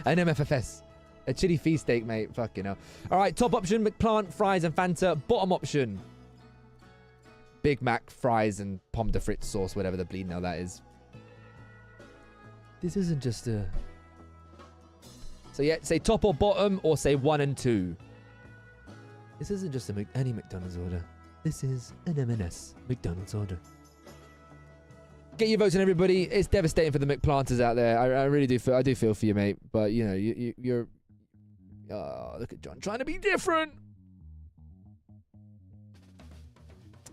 An MFFS. A chili feast steak, mate. Fucking hell. All right, top option, McPlant, fries, and Fanta. Bottom option, Big Mac, fries, and pomme de frites sauce, whatever the bleeding hell that is. This isn't just a... So yeah, say top or bottom, or say 1 and 2. This isn't just any McDonald's order. This is an M&S McDonald's order. Get your votes in, everybody. It's devastating for the McPlanters out there. I really do feel. I do feel for you, mate. But you know, you're. Oh, look at John trying to be different.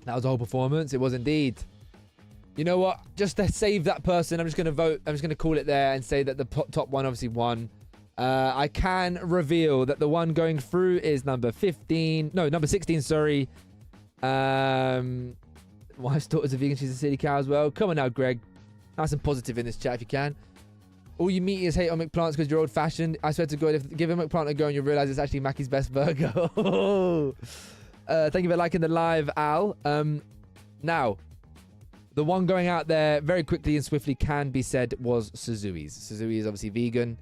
That was the whole performance. It was indeed. You know what? Just to save that person, I'm just going to vote. I'm just going to call it there and say that the top one obviously won. I can reveal that the one going through is number 15. No, number 16, sorry. Wife's daughter's a vegan. She's a city cow as well. Come on now, Greg. Have some positive in this chat if you can. All you meatiers hate on McPlants because you're old-fashioned. I swear to God, if give a McPlant a go and you'll realise it's actually Mackie's best burger. Thank you for liking the live, Al. Now, the one going out there very quickly and swiftly can be said was Suzui's. Suzui is obviously vegan.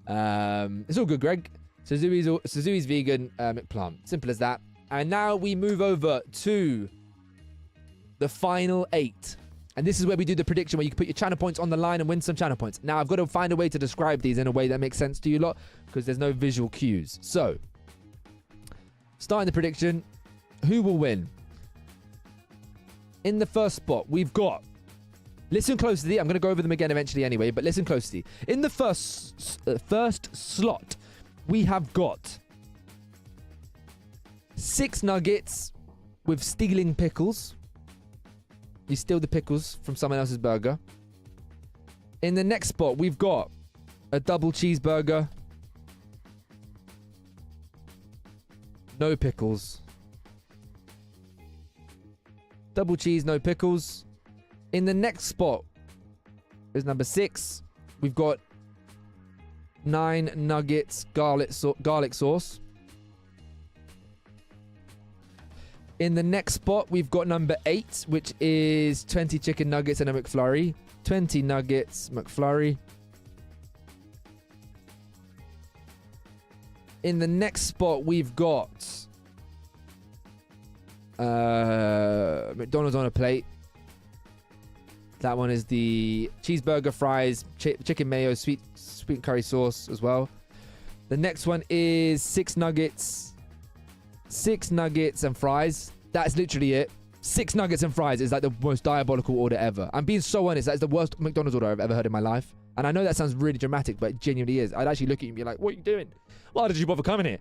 It's all good, Greg. Suzui's vegan, McPlant. Simple as that. And now we move over to the final 8. And this is where we do the prediction, where you can put your channel points on the line and win some channel points. Now, I've got to find a way to describe these in a way that makes sense to you lot, because there's no visual cues. So, starting the prediction, who will win? In the first spot, we've got... Listen closely. I'm going to go over them again eventually anyway, but listen closely. In the first slot, we have got 6 nuggets with stealing pickles. You steal the pickles from someone else's burger. In the next spot, we've got a double cheeseburger. No pickles. Double cheese, no pickles. In the next spot is number 6. We've got 9 nuggets, garlic sauce. In the next spot, we've got number 8, which is 20 chicken nuggets and a McFlurry. 20 nuggets, McFlurry. In the next spot, we've got McDonald's on a plate. That one is the cheeseburger, fries, chicken mayo, sweet curry sauce as well. The next one is 6 nuggets. 6 nuggets and fries. That's literally it. 6 nuggets and fries is like the most diabolical order ever. I'm being so honest. That's the worst McDonald's order I've ever heard in my life. And I know that sounds really dramatic, but it genuinely is. I'd actually look at you and be like, what are you doing? Why did you bother coming here?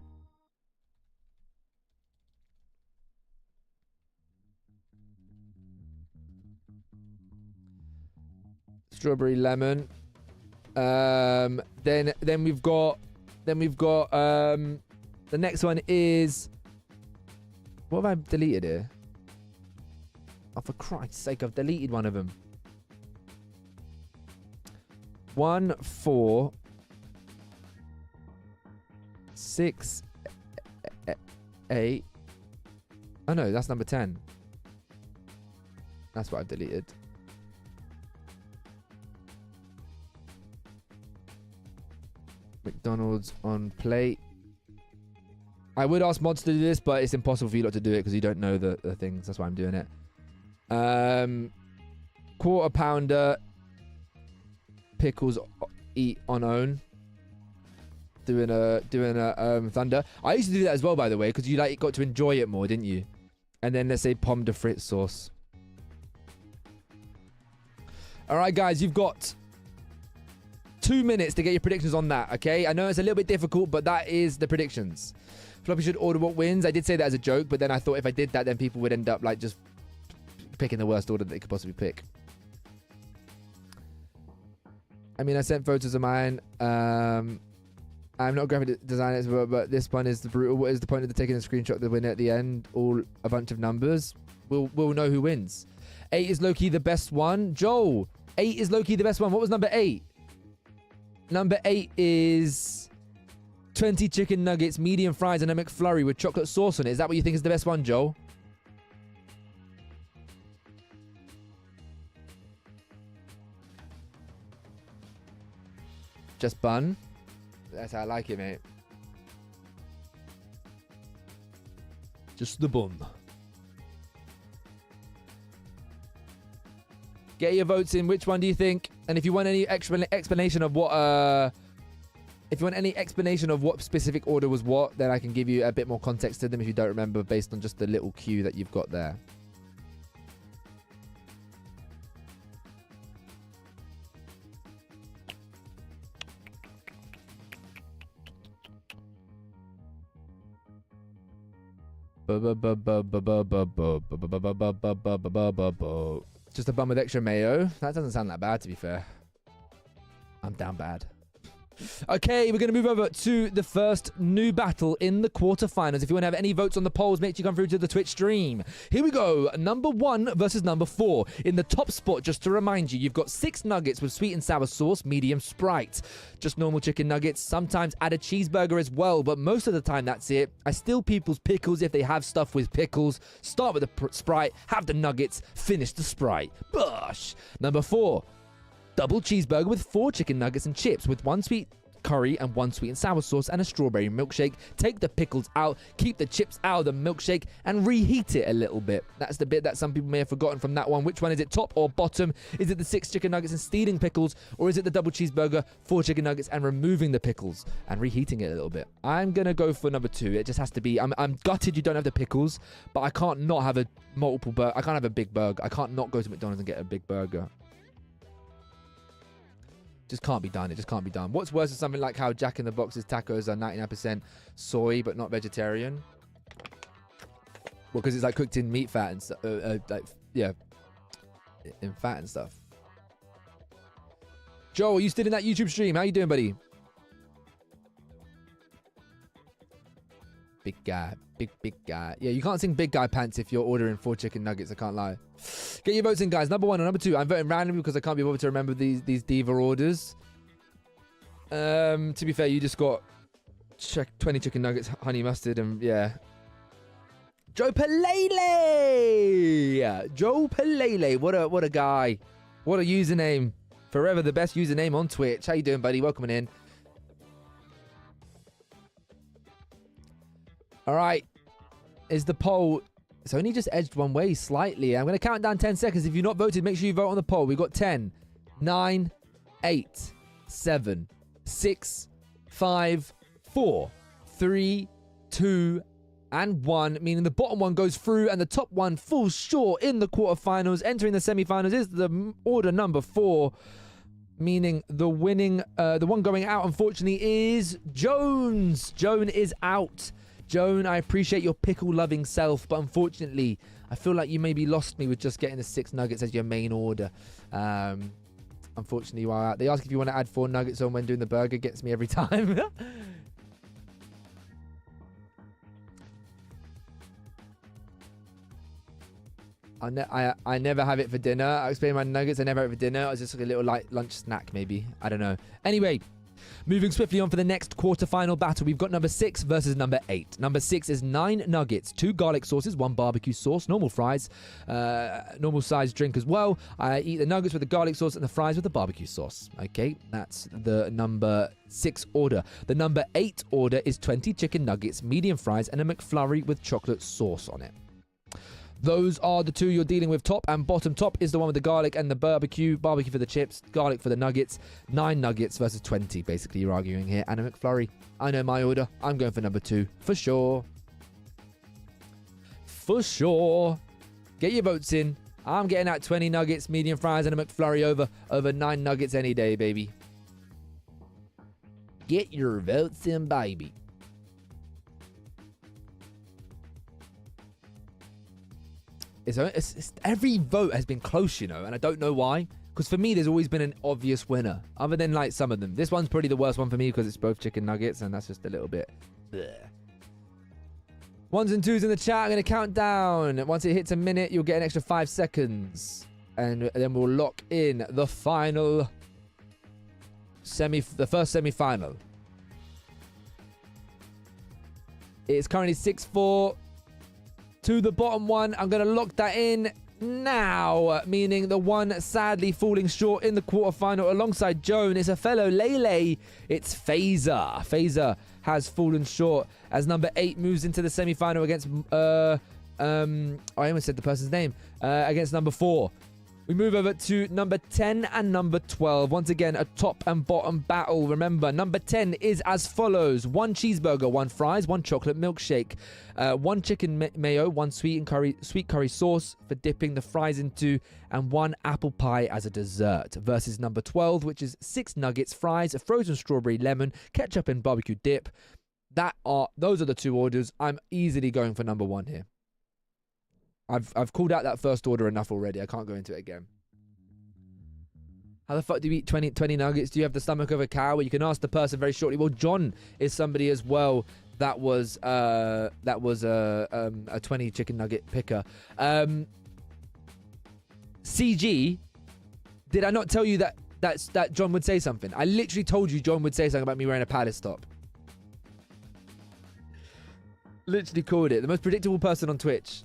Strawberry lemon. Then we've got the next one is, what have I deleted here? Oh, for Christ's sake, I've deleted one of them. 1, 4, 6, 8. Oh no, that's number 10. That's what I've deleted. McDonald's on plate. I would ask mods to do this, but it's impossible for you lot to do it because you don't know the things. That's why I'm doing it. Quarter pounder. Pickles eat on own. Doing a thunder. I used to do that as well, by the way, because you got to enjoy it more, didn't you? And then let's say pomme de frites sauce. All right, guys, you've got 2 minutes to get your predictions on that, okay? I know it's a little bit difficult, but that is the predictions. Floppy should order what wins. I did say that as a joke, but then I thought if I did that, then people would end up like just picking the worst order that they could possibly pick. I mean, I sent photos of mine. I'm not a graphic designer, but this one is the brutal. What is the point of taking a screenshot of the winner at the end? All a bunch of numbers. We'll know who wins. 8 is low-key the best one. Joel, 8 is low-key the best one. What was number 8? Number 8 is 20 chicken nuggets, medium fries, and a McFlurry with chocolate sauce on it. Is that what you think is the best one, Joel? Just bun. That's how I like it, mate. Just the bun. Get your votes in. Which one do you think? And if you want any explanation of what, if you want any explanation of what specific order was what, then I can give you a bit more context to them if you don't remember, based on just the little cue that you've got there. Just a bun with extra mayo. That doesn't sound that bad, to be fair. I'm down bad. Okay, we're going to move over to the first new battle in the quarterfinals. If you want to have any votes on the polls, make sure you come through to the Twitch stream. Here we go. Number 1 versus number 4. In the top spot, just to remind you, you've got 6 nuggets with sweet and sour sauce, medium Sprite. Just normal chicken nuggets. Sometimes add a cheeseburger as well, but most of the time that's it. I steal people's pickles if they have stuff with pickles. Start with the Sprite, have the nuggets, finish the Sprite. Bosh! Number 4. Double cheeseburger with 4 chicken nuggets and chips with 1 sweet curry and 1 sweet and sour sauce and a strawberry milkshake. Take the pickles out, keep the chips out of the milkshake, and reheat it a little bit. That's the bit that some people may have forgotten from that one. Which one is it, top or bottom? Is it the 6 chicken nuggets and stealing pickles, or is it the double cheeseburger, 4 chicken nuggets and removing the pickles and reheating it a little bit? I'm gonna go for number 2. It just has to be. I'm gutted you don't have the pickles, but I can't not have a multiple burger. I can't have a big burger. I can't not go to McDonald's and get a big burger. Just can't be done. It just can't be done. What's worse is something like how Jack in the Box's tacos are 99% soy but not vegetarian. Well, because it's like cooked in meat fat and stuff. Like, yeah, in fat and stuff. Joel, you still in that YouTube stream? How you doing, buddy? Big guy. Big guy. Yeah, you can't sing big guy pants if you're ordering 4 chicken nuggets. I can't lie. Get your votes in, guys. Number 1 or number 2. I'm voting randomly because I can't be bothered to remember these diva orders. To be fair, you just got 20 chicken nuggets, honey mustard, and yeah. Joe Palele! Joe Palele. What a guy. What a username. Forever the best username on Twitch. How you doing, buddy? Welcome in. All right. Is the poll... It's only just edged one way slightly. I'm going to count down 10 seconds. If you've not voted, make sure you vote on the poll. We've got 10, 9, 8, 7, 6, 5, 4, 3, 2, and 1, meaning the bottom one goes through and the top one falls short in the quarterfinals. Entering the semifinals is the order number 4, meaning the one going out, unfortunately, is Jones. Joan is out. Joan, I appreciate your pickle-loving self, but unfortunately, I feel like you maybe lost me with just getting the 6 nuggets as your main order. Unfortunately, you are out. They ask if you want to add 4 nuggets on when doing the burger. Gets me every time. I never have it for dinner. I explain my nuggets. I never have it for dinner. It's just like a little light lunch snack, maybe. I don't know. Anyway, moving swiftly on for the next quarterfinal battle, we've got number 6 versus number 8. Number 6 is 9 nuggets, 2 garlic sauces, 1 barbecue sauce, normal fries, normal size drink as well. I eat the nuggets with the garlic sauce and the fries with the barbecue sauce. Okay, that's the number 6 order. The number 8 order is 20 chicken nuggets, medium fries, and a McFlurry with chocolate sauce on it. Those are the 2 you're dealing with. Top and bottom. Top is the one with the garlic and the barbecue. Barbecue for the chips, garlic for the nuggets. 9 nuggets versus 20, basically, you're arguing here. And a McFlurry. I know my order. I'm going for number 2, for sure. For sure. Get your votes in. I'm getting out 20 nuggets, medium fries, and a McFlurry over 9 nuggets any day, baby. Get your votes in, baby. It's every vote has been close, you know, and I don't know why. Because for me, there's always been an obvious winner, other than like some of them. This one's probably the worst one for me because it's both chicken nuggets, and that's just a little bit. Bleh. 1s and 2s in the chat. I'm going to count down. Once it hits a minute, you'll get an extra 5 seconds, and then we'll lock in the final the first semi-final. It's currently 6-4. To the bottom one. I'm going to lock that in now, meaning the one sadly falling short in the quarterfinal alongside Joan is a fellow Lele. It's Phaser. Phaser has fallen short as number 8 moves into the semi-final against I almost said the person's name, against number 4. We move over to number 10 and number 12. Once again, a top and bottom battle. Remember, number 10 is as follows. 1 cheeseburger, 1 fries, 1 chocolate milkshake, 1 chicken mayo, 1 sweet curry sauce for dipping the fries into, and 1 apple pie as a dessert. Versus number 12, which is 6 nuggets, fries, a frozen strawberry lemon, ketchup and barbecue dip. Those are the 2 orders. I'm easily going for number 1 here. I've called out that first order enough already. I can't go into it again. How the fuck do you eat 20 nuggets? Do you have the stomach of a cow? Well, you can ask the person very shortly. Well, John is somebody as well that was a 20 chicken nugget picker. CG, did I not tell you that John would say something? I literally told you John would say something about me wearing a palace top. Literally called it. The most predictable person on Twitch.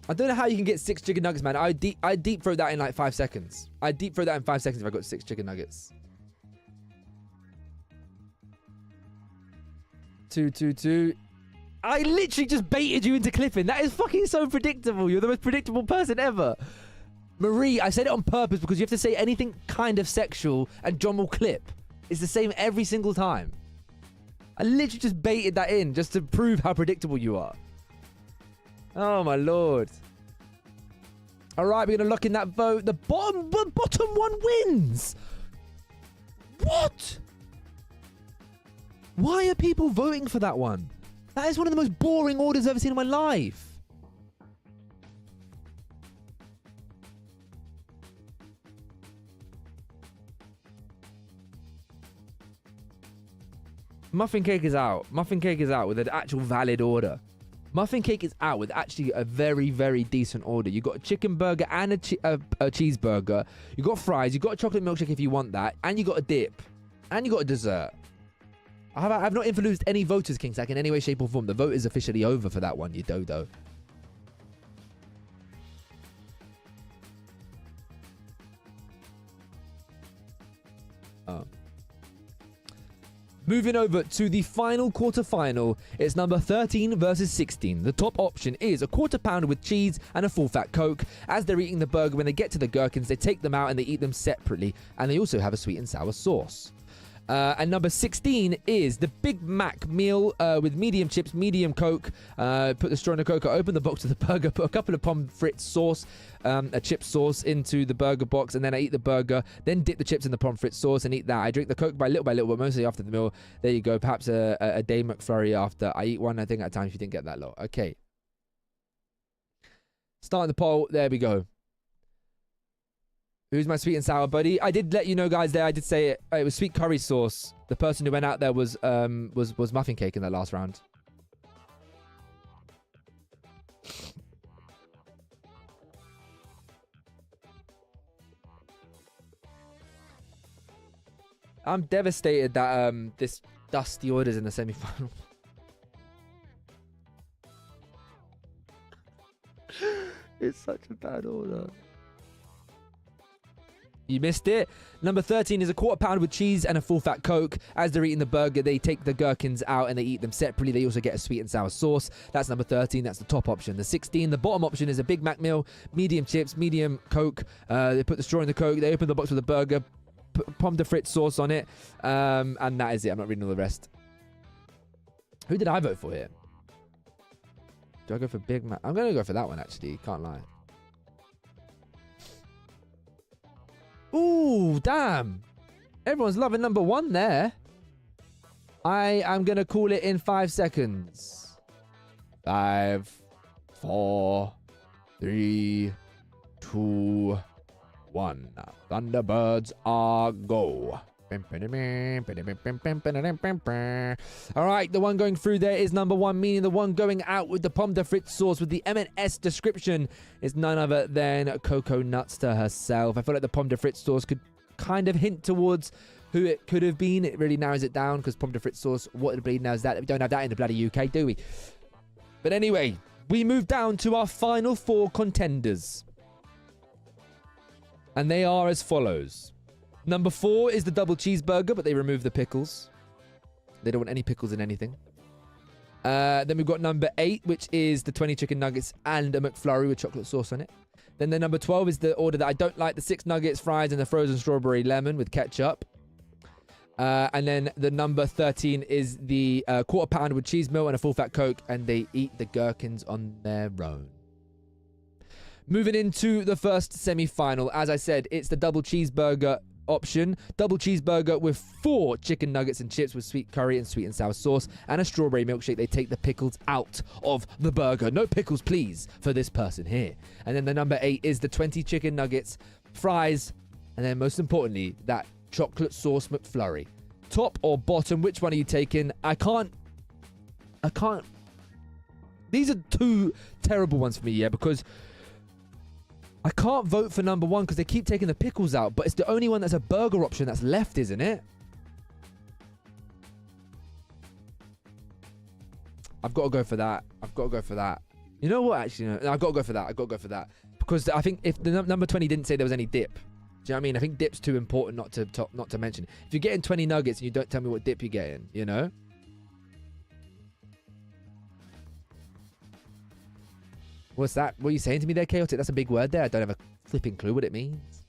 I don't know how you can get 6 chicken nuggets, man. I deep throw that in like 5 seconds. I deep throw that in 5 seconds if I got 6 chicken nuggets. 2. I literally just baited you into clipping. That is fucking so predictable. You're the most predictable person ever. Marie, I said it on purpose because you have to say anything kind of sexual and John will clip. It's the same every single time. I literally just baited that in just to prove how predictable you are. Oh, my Lord. All right, we're going to lock in that vote. The bottom one wins. What? Why are people voting for that one? That is one of the most boring orders I've ever seen in my life. Muffin cake is out. Muffin cake is out with an actual valid order. Muffin cake is out with actually a very, very decent order. You got a chicken burger and a cheeseburger. You got fries. You got a chocolate milkshake if you want that. And you got a dip. And you got a dessert. I've not influenced any voters, King Sack, in any way, shape, or form. The vote is officially over for that one, you dodo. Oh. Moving over to the final quarterfinal, it's number 13 versus 16. The top option is a quarter pounder with cheese and a full fat Coke. As they're eating the burger, when they get to the gherkins, they take them out and they eat them separately. And they also have a sweet and sour sauce. And number 16 is the Big Mac meal with medium chips, medium Coke. Put the straw in the Coke, open the box of the burger, put a couple of pommes frites sauce, a chip sauce into the burger box, and then I eat the burger, then dip the chips in the pommes frites sauce and eat that. I drink the Coke by little, but mostly after the meal. There you go. Perhaps a day McFlurry after. I eat one, I think, at a time if you didn't get that lot. Okay. Starting the poll. There we go. Who's my sweet and sour buddy? I did let you know, guys, there. I did say it. It was sweet curry sauce. The person who went out there was muffin cake in that last round. I'm devastated that this dusty order's in the semi-final. It's such a bad order. You missed it. Number 13 is a quarter pounder with cheese and a full fat Coke. As they're eating the burger, they take the gherkins out and they eat them separately. They also get a sweet and sour sauce. That's number 13. That's the top option. The 16, the bottom option, is a Big Mac meal, medium chips, medium Coke. They put the straw in the Coke. They open the box with the burger, put pomme de frites sauce on it. And that is it. I'm not reading all the rest. Who did I vote for here? Do I go for Big Mac? I'm going to go for that one, actually. Can't lie. Ooh, damn. Everyone's loving number 1 there. I am going to call it in 5 seconds. 5, 4, 3, 2, 1. Thunderbirds are go. All right, the one going through there is number 1, meaning the one going out with the pomme de frites sauce with the M&S description is none other than Coco Nutster herself. I feel like the pomme de frites sauce could kind of hint towards who it could have been. It really narrows it down because pomme de frites sauce, what the bleed now is that? We don't have that in the bloody UK, do we? But anyway, we move down to our final 4 contenders. And they are as follows. Number 4 is the double cheeseburger, but they remove the pickles. They don't want any pickles in anything. Then we've got number 8, which is the 20 chicken nuggets and a McFlurry with chocolate sauce on it. Then the number 12 is the order that I don't like, the 6 nuggets, fries, and the frozen strawberry lemon with ketchup. And then the number 13 is the quarter pounder with cheese meal and a full fat Coke, and they eat the gherkins on their own. Moving into the first semi-final, as I said, it's the double cheeseburger option. Double cheeseburger with 4 chicken nuggets and chips with sweet curry and sweet and sour sauce and a strawberry milkshake. They take the pickles out of the burger. No pickles, please, for this person here. And then the number 8 is the 20 chicken nuggets, fries, and then most importantly, that chocolate sauce McFlurry. Top or bottom, which one are you taking? I can't. These are 2 terrible ones for me, yeah, because I can't vote for number 1 because they keep taking the pickles out, but it's the only one that's a burger option that's left, isn't it? I've got to go for that. I've got to go for that. You know what? Actually, no, I've got to go for that. I've got to go for that. Because I think if the number 20 didn't say there was any dip. Do you know what I mean? I think dip's too important not to mention. If you're getting 20 nuggets and you don't tell me what dip you're getting, you know? What's that? What are you saying to me there, Chaotic? That's a big word there. I don't have a flipping clue what it means.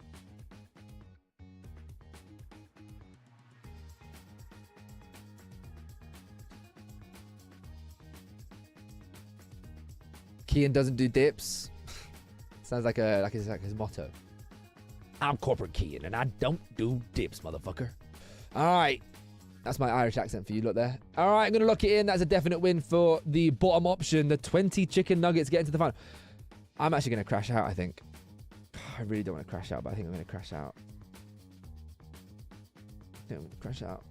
Kian doesn't do dips. Sounds like his motto. I'm corporate Kian and I don't do dips, motherfucker. All right. That's my Irish accent for you, look there. All right, I'm going to lock it in. That's a definite win for the bottom option. The 20 chicken nuggets get into the final. I'm actually going to crash out, I think. I really don't want to crash out, but I think I'm going to crash out. I think I'm going to crash out.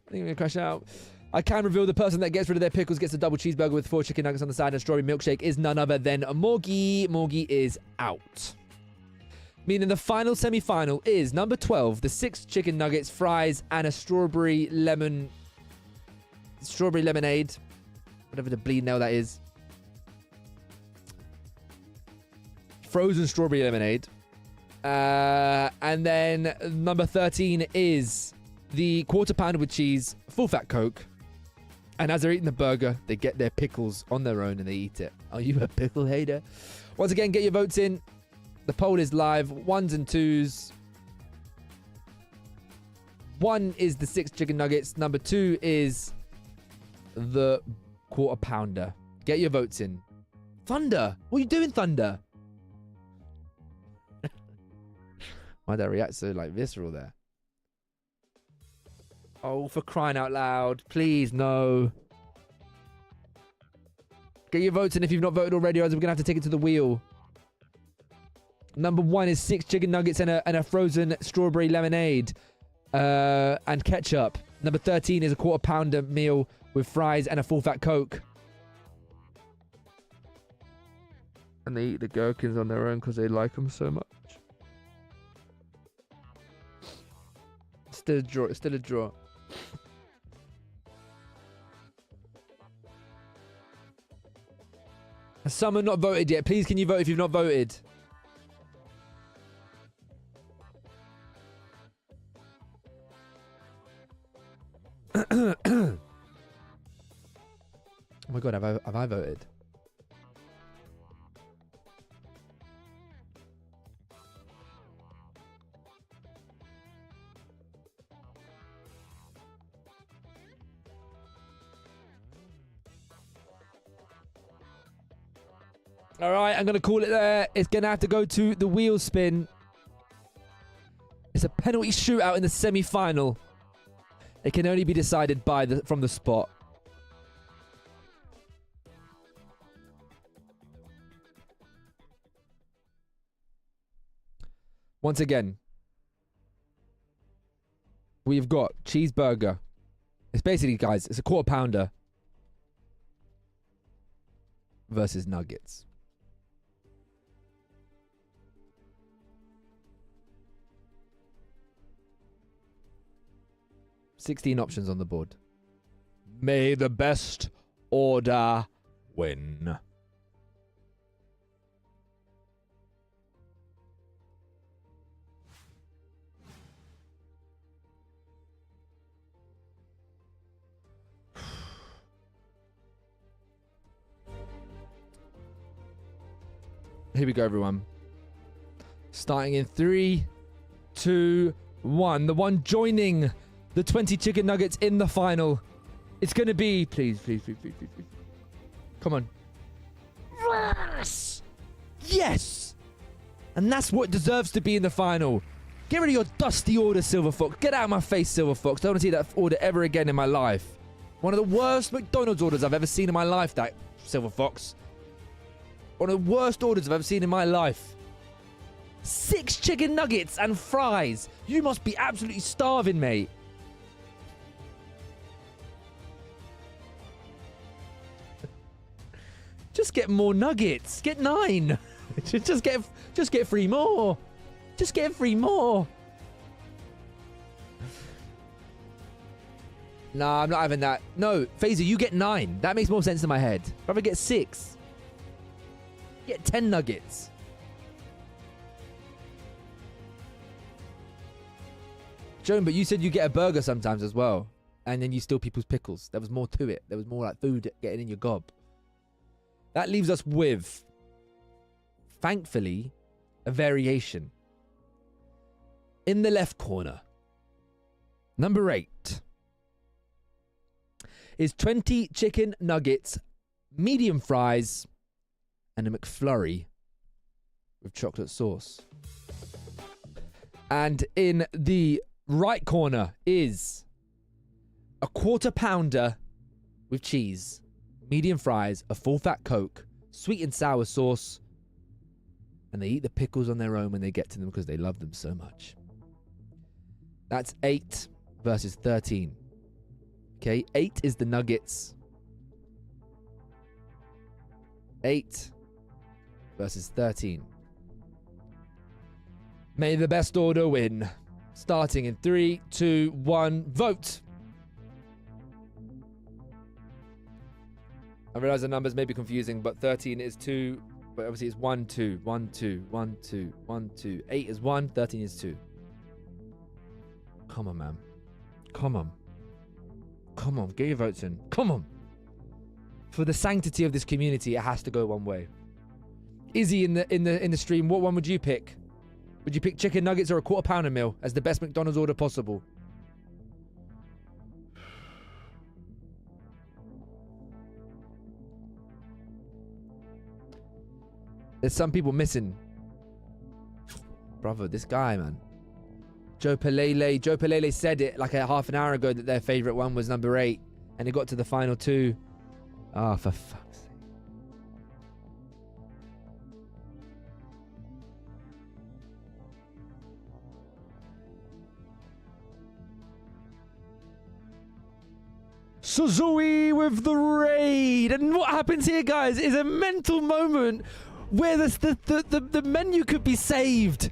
I think I'm going to crash out. I can reveal the person that gets rid of their pickles gets a double cheeseburger with 4 chicken nuggets on the side and a strawberry milkshake is none other than Morgie. Morgie is out. Meaning the final semi-final is number 12, the 6 chicken nuggets, fries, and a strawberry lemonade. Whatever the bleeding hell that is. Frozen strawberry lemonade. And then number 13 is the quarter pounder with cheese, full fat Coke. And as they're eating the burger, they get their pickles on their own and they eat it. Are you a pickle hater? Once again, get your votes in. The poll is live. 1s and 2s. 1 is the 6 chicken nuggets. Number 2 is the quarter pounder. Get your votes in. Thunder. What are you doing, Thunder? Why'd that react so like visceral there? Oh, for crying out loud. Please, no. Get your votes in if you've not voted already, otherwise we're going to have to take it to the wheel. Number 1 is 6 chicken nuggets and a frozen strawberry lemonade and ketchup. Number 13 is a quarter pounder meal with fries and a full fat Coke. And they eat the gherkins on their own because they like them so much. Still a draw. It's still a draw. Has someone not voted yet? Please, can you vote if you've not voted? Oh my god, have I voted? All right, I'm going to call it there. It's going to have to go to the wheel spin. It's a penalty shootout in the semi-final. It can only be decided from the spot. Once again, we've got cheeseburger. It's basically, guys, it's a quarter pounder versus nuggets. $16 options on the board. May the best order win. Here we go, everyone. Starting in 3, 2, 1. The one joining the 20 chicken nuggets in the final. It's going to be... Please. Come on. Yes! Yes! And that's what deserves to be in the final. Get rid of your dusty order, Silver Fox. Get out of my face, Silver Fox. I don't want to see that order ever again in my life. One of the worst McDonald's orders I've ever seen in my life, that Silver Fox. One of the worst orders I've ever seen in my life. 6 chicken nuggets and fries. You must be absolutely starving, mate. Just get more nuggets. Get 9. just get 3 more. Just get 3 more. Nah, I'm not having that. No, Phaser, you get 9. That makes more sense in my head. Rather get 6. Get 10 nuggets. Joan, but you said you get a burger sometimes as well. And then you steal people's pickles. There was more to it. There was more like food getting in your gob. That leaves us with, thankfully, a variation. In the left corner, number 8 is 20 chicken nuggets, medium fries, and a McFlurry with chocolate sauce. And in the right corner is a quarter pounder with cheese, medium fries, a full fat Coke, sweet and sour sauce, and they eat the pickles on their own when they get to them because they love them so much. That's 8 versus 13. Okay, 8 is the nuggets. 8 versus 13. May the best order win. Starting in 3, 2, 1, vote. I realize the numbers may be confusing, but 13 is 2, but obviously it's 1, 2, 1, 2, 1, 2, 1, 2. 8 is 1, 13 is 2. Come on, man. Come on. Come on, get your votes in. Come on. For the sanctity of this community, it has to go one way. Izzy in the stream, what one would you pick? Would you pick chicken nuggets or a quarter pounder meal as the best McDonald's order possible? There's some people missing. Brother, this guy, man. Joe Palele said it like a half an hour ago that their favorite one was number 8. And it got to the final 2. Oh, for fuck's sake. Suzui with the raid. And what happens here, guys, is a mental moment where the menu could be saved.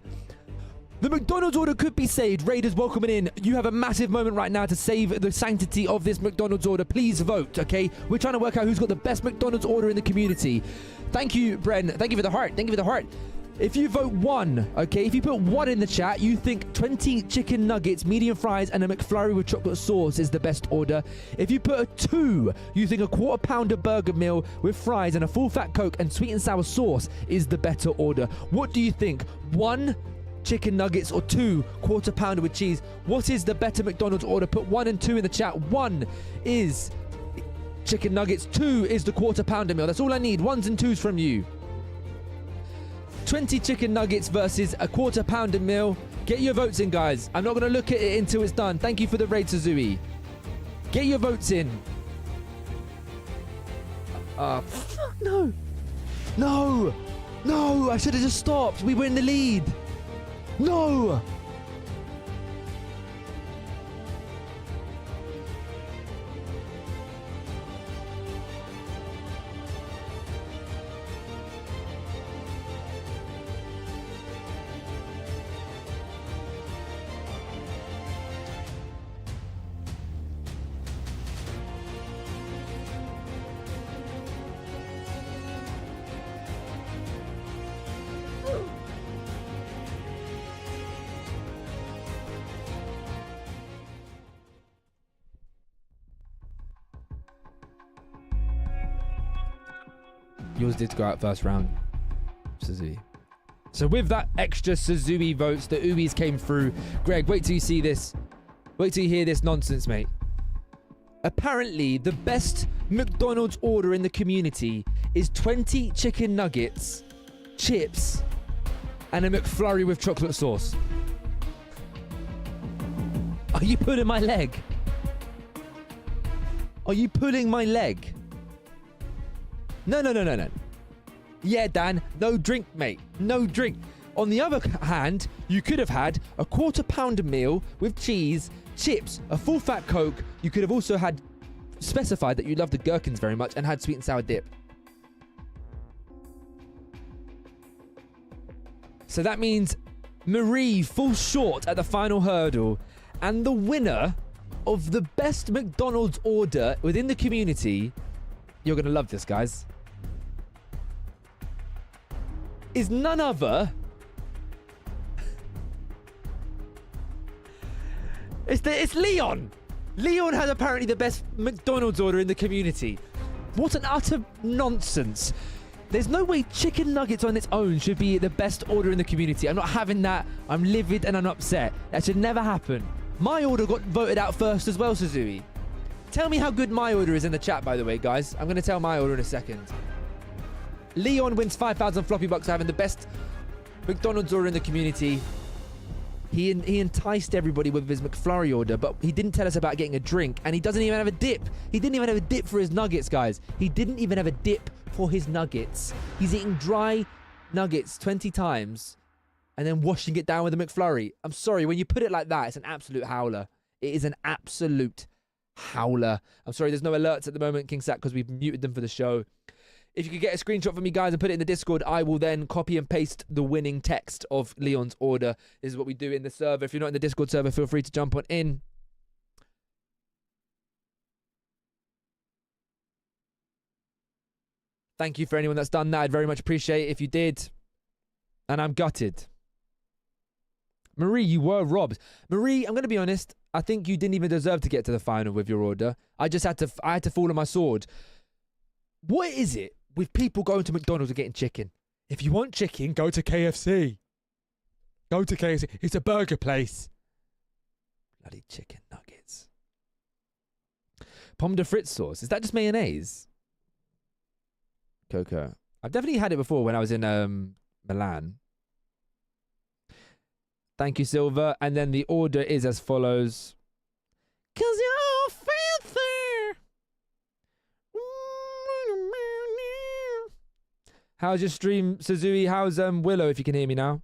The McDonald's order could be saved. Raiders, welcoming in. You have a massive moment right now to save the sanctity of this McDonald's order. Please vote, okay? We're trying to work out who's got the best McDonald's order in the community. Thank you, Bren. Thank you for the heart. Thank you for the heart. If you vote 1, okay? If you put 1 in the chat, you think 20 chicken nuggets, medium fries, and a McFlurry with chocolate sauce is the best order. If you put a 2, you think a quarter pounder burger meal with fries and a full fat Coke and sweet and sour sauce is the better order. What do you think? 1 chicken nuggets or 2 quarter pounder with cheese? What is the better McDonald's order? Put 1 and 2 in the chat. 1 is chicken nuggets, 2 is the quarter pounder meal. That's all I need. 1s and 2s from you. 20 chicken nuggets versus a quarter pounder meal. Get your votes in, guys. I'm not going to look at it until it's done. Thank you for the raid, Suzui. Get your votes in. Fuck no. No. No, I should have just stopped. We were in the lead. No. Yours did go out first round, Suzui. So with that extra Suzui votes, the Uis came through. Greg, wait till you see this. Wait till you hear this nonsense, mate. Apparently, the best McDonald's order in the community is 20 chicken nuggets, chips, and a McFlurry with chocolate sauce. Are you pulling my leg? Are you pulling my leg? No. Yeah, Dan, no drink, mate. No drink. On the other hand, you could have had a quarter pounder meal with cheese, chips, a full fat Coke. You could have also had specified that you love the gherkins very much and had sweet and sour dip. So that means Marie falls short at the final hurdle, and the winner of the best McDonald's order within the community, you're going to love this, guys, is none other. It's Leon. Leon has apparently the best McDonald's order in the community. What an utter nonsense. There's no way chicken nuggets on its own should be the best order in the community. I'm not having that. I'm livid and I'm upset. That should never happen. My order got voted out first as well, Suzui. Tell me how good my order is in the chat, by the way, guys. I'm going to tell my order in a second. Leon wins 5,000 floppy bucks for having the best McDonald's order in the community. He enticed everybody with his McFlurry order, but he didn't tell us about getting a drink, and he doesn't even have a dip. He didn't even have a dip for his nuggets, guys. He didn't even have a dip for his nuggets. He's eating dry nuggets 20 times and then washing it down with a McFlurry. I'm sorry, when you put it like that, it's an absolute howler. It is an absolute Howler. I'm sorry, there's no alerts at the moment, King Sack, because we've muted them for the show. If you could get a screenshot for me, guys, and put it in the Discord, I will then copy and paste the winning text of Leon's order. This is what we do in the server. If you're not in the Discord server, feel free to jump on in. Thank you for anyone that's done that. I'd very much appreciate it if you did. And I'm gutted. Marie, you were robbed. Marie, I'm going to be honest. I think you didn't even deserve to get to the final with your order. I had to fall on my sword. What is it with people going to McDonald's and getting chicken? If you want chicken, go to KFC. Go to KFC. It's a burger place. Bloody chicken nuggets. Pomme de frites sauce. Is that just mayonnaise? Coco. I've definitely had it before when I was in Milan. Thank you, Silver. And then the order is as follows. 'Cause you're fancy. How's your stream, Suzui? How's Willow, if you can hear me now?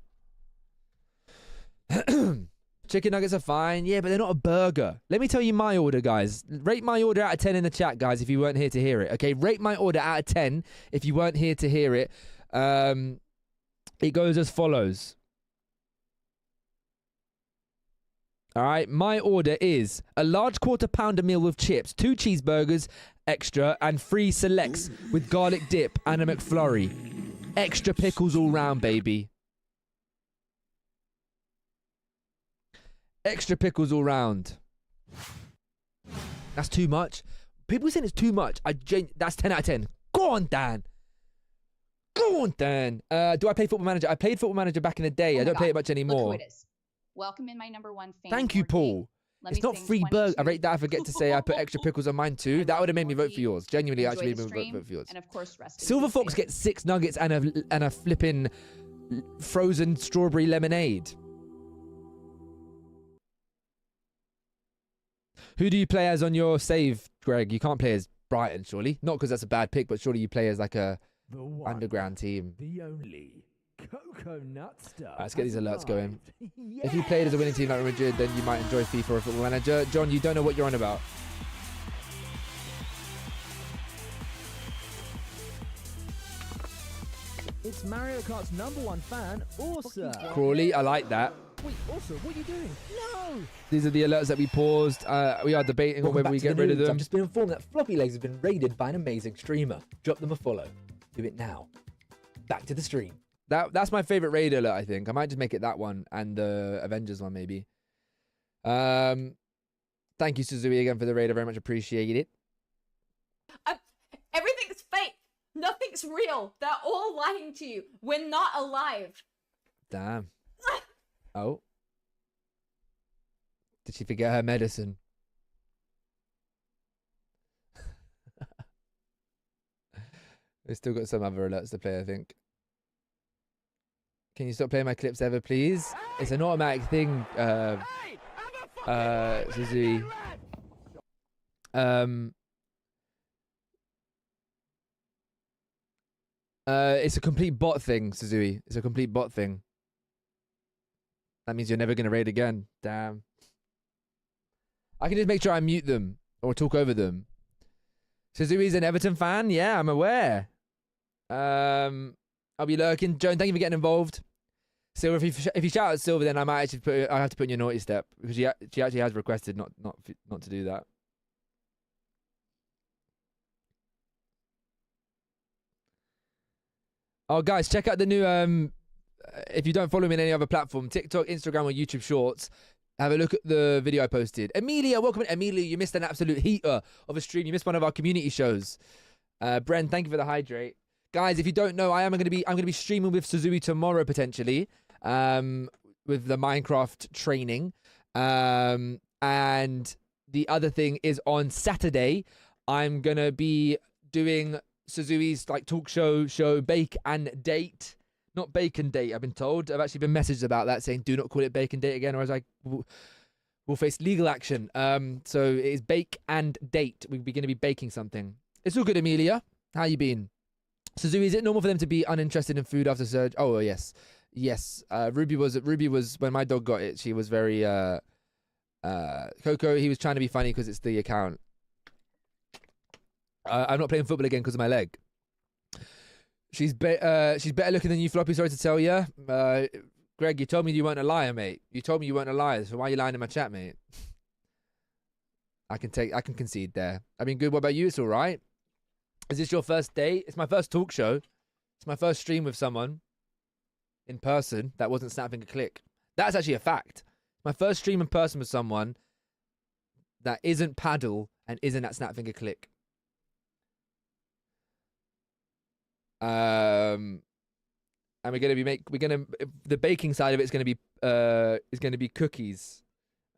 Chicken nuggets are fine. Yeah, but they're not a burger. Let me tell you my order, guys. Rate my order out of 10 in the chat, guys, if you weren't here to hear it. Okay, rate my order out of 10 if you weren't here to hear it. It goes as follows. All right, my order is a large quarter-pounder meal with chips, 2 cheeseburgers extra, and 3 selects with garlic dip and a McFlurry. Extra pickles all round, baby. Extra pickles all round. That's too much. People saying it's too much. That's 10 out of 10. Go on, Dan. Go on, Dan. Do I play Football Manager? I played Football Manager back in the day. I don't play it much anymore. Look who it is. Welcome in my #1 fan. Thank you, Paul. It's not free burger. I rate that. I forget to say I put extra pickles on mine too. That would have made me vote for yours. Genuinely, actually, made me vote for yours. And of course, rest Silver Fox gets 6 nuggets and a flipping frozen strawberry lemonade. Who do you play as on your save, Greg? You can't play as Brighton, surely. Not because that's a bad pick, but surely you play as like a underground team. The only Coco Nutster. Let's get these alerts going. Yeah. If you played as a winning team like Real Madrid, then you might enjoy FIFA or Football Manager. John, you don't know what you're on about. It's Mario Kart's #1 fan, Orsa. Crawley, I like that. Wait, Orsa, what are you doing? No! These are the alerts that we paused. We are debating on whether we get rid of them. I've just been informed that Floppyleggs has been raided by an amazing streamer. Drop them a follow. Do it now. Back to the stream. That's my favorite raid alert, I think. I might just make it that one and the Avengers one, maybe. Thank you, Suzui, again for the raid. I very much appreciate it. Everything's fake. Nothing's real. They're all lying to you. We're not alive. Damn. Oh. Did she forget her medicine? We've still got some other alerts to play, I think. Can you stop playing my clips ever, please? It's an automatic thing, Suzuki. It's a complete bot thing, Suzuki. It's a complete bot thing. That means you're never going to raid again. Damn. I can just make sure I mute them or talk over them. Suzuki's an Everton fan? Yeah, I'm aware. I'll be lurking. Joan, thank you for getting involved. Silver, if you shout at Silver, then I might actually I have to put in your naughty step because she actually has requested not to do that. Oh, guys, check out the new if you don't follow me on any other platform, TikTok, Instagram, or YouTube Shorts, have a look at the video I posted. Amelia, welcome in. Amelia, you missed an absolute heater of a stream. You missed one of our community shows. Bren, thank you for the hydrate. Guys, if you don't know, I'm gonna be streaming with Suzuki tomorrow potentially, with the Minecraft training. And the other thing is on Saturday, I'm gonna be doing Suzuki's like talk show Bake and Date. Not Bacon Date, I've been told. I've actually been messaged about that saying do not call it Bacon Date again, or as I will face legal action. So it is Bake and Date. We're going to be baking something. It's all good, Amelia. How you been? Suzuki, is it normal for them to be uninterested in food after surgery? Oh, yes. Yes. Ruby was when my dog got it, she was very Coco, he was trying to be funny because it's the account. I'm not playing football again because of my leg. She's better looking than you, Floppy. Sorry to tell you. Greg, you told me you weren't a liar, mate. You told me you weren't a liar, so why are you lying in my chat, mate? I can concede there. I mean, good. What about you? It's all right. Is this your first date? It's my first talk show. It's my first stream with someone in person that wasn't Snapfinger Click. That's actually a fact. My first stream in person with someone that isn't Paddle and isn't at Snapfinger Click. And the baking side of it is gonna be cookies,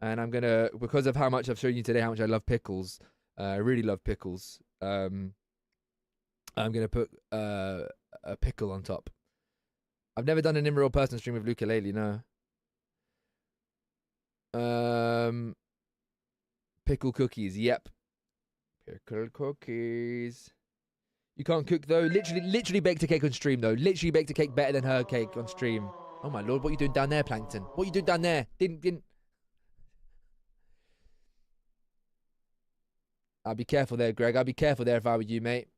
and I'm gonna, because of how much I've shown you today, how much I love pickles. I really love pickles. I'm gonna put a pickle on top. I've never done an in real person stream with Luca lately, no. Pickle cookies, yep. Pickle cookies. You can't cook though. Literally baked a cake on stream though. Literally baked a cake better than her cake on stream. Oh my lord, what are you doing down there, Plankton? What are you doing down there? Didn't. I'll be careful there, Greg. I'll be careful there if I were you, mate.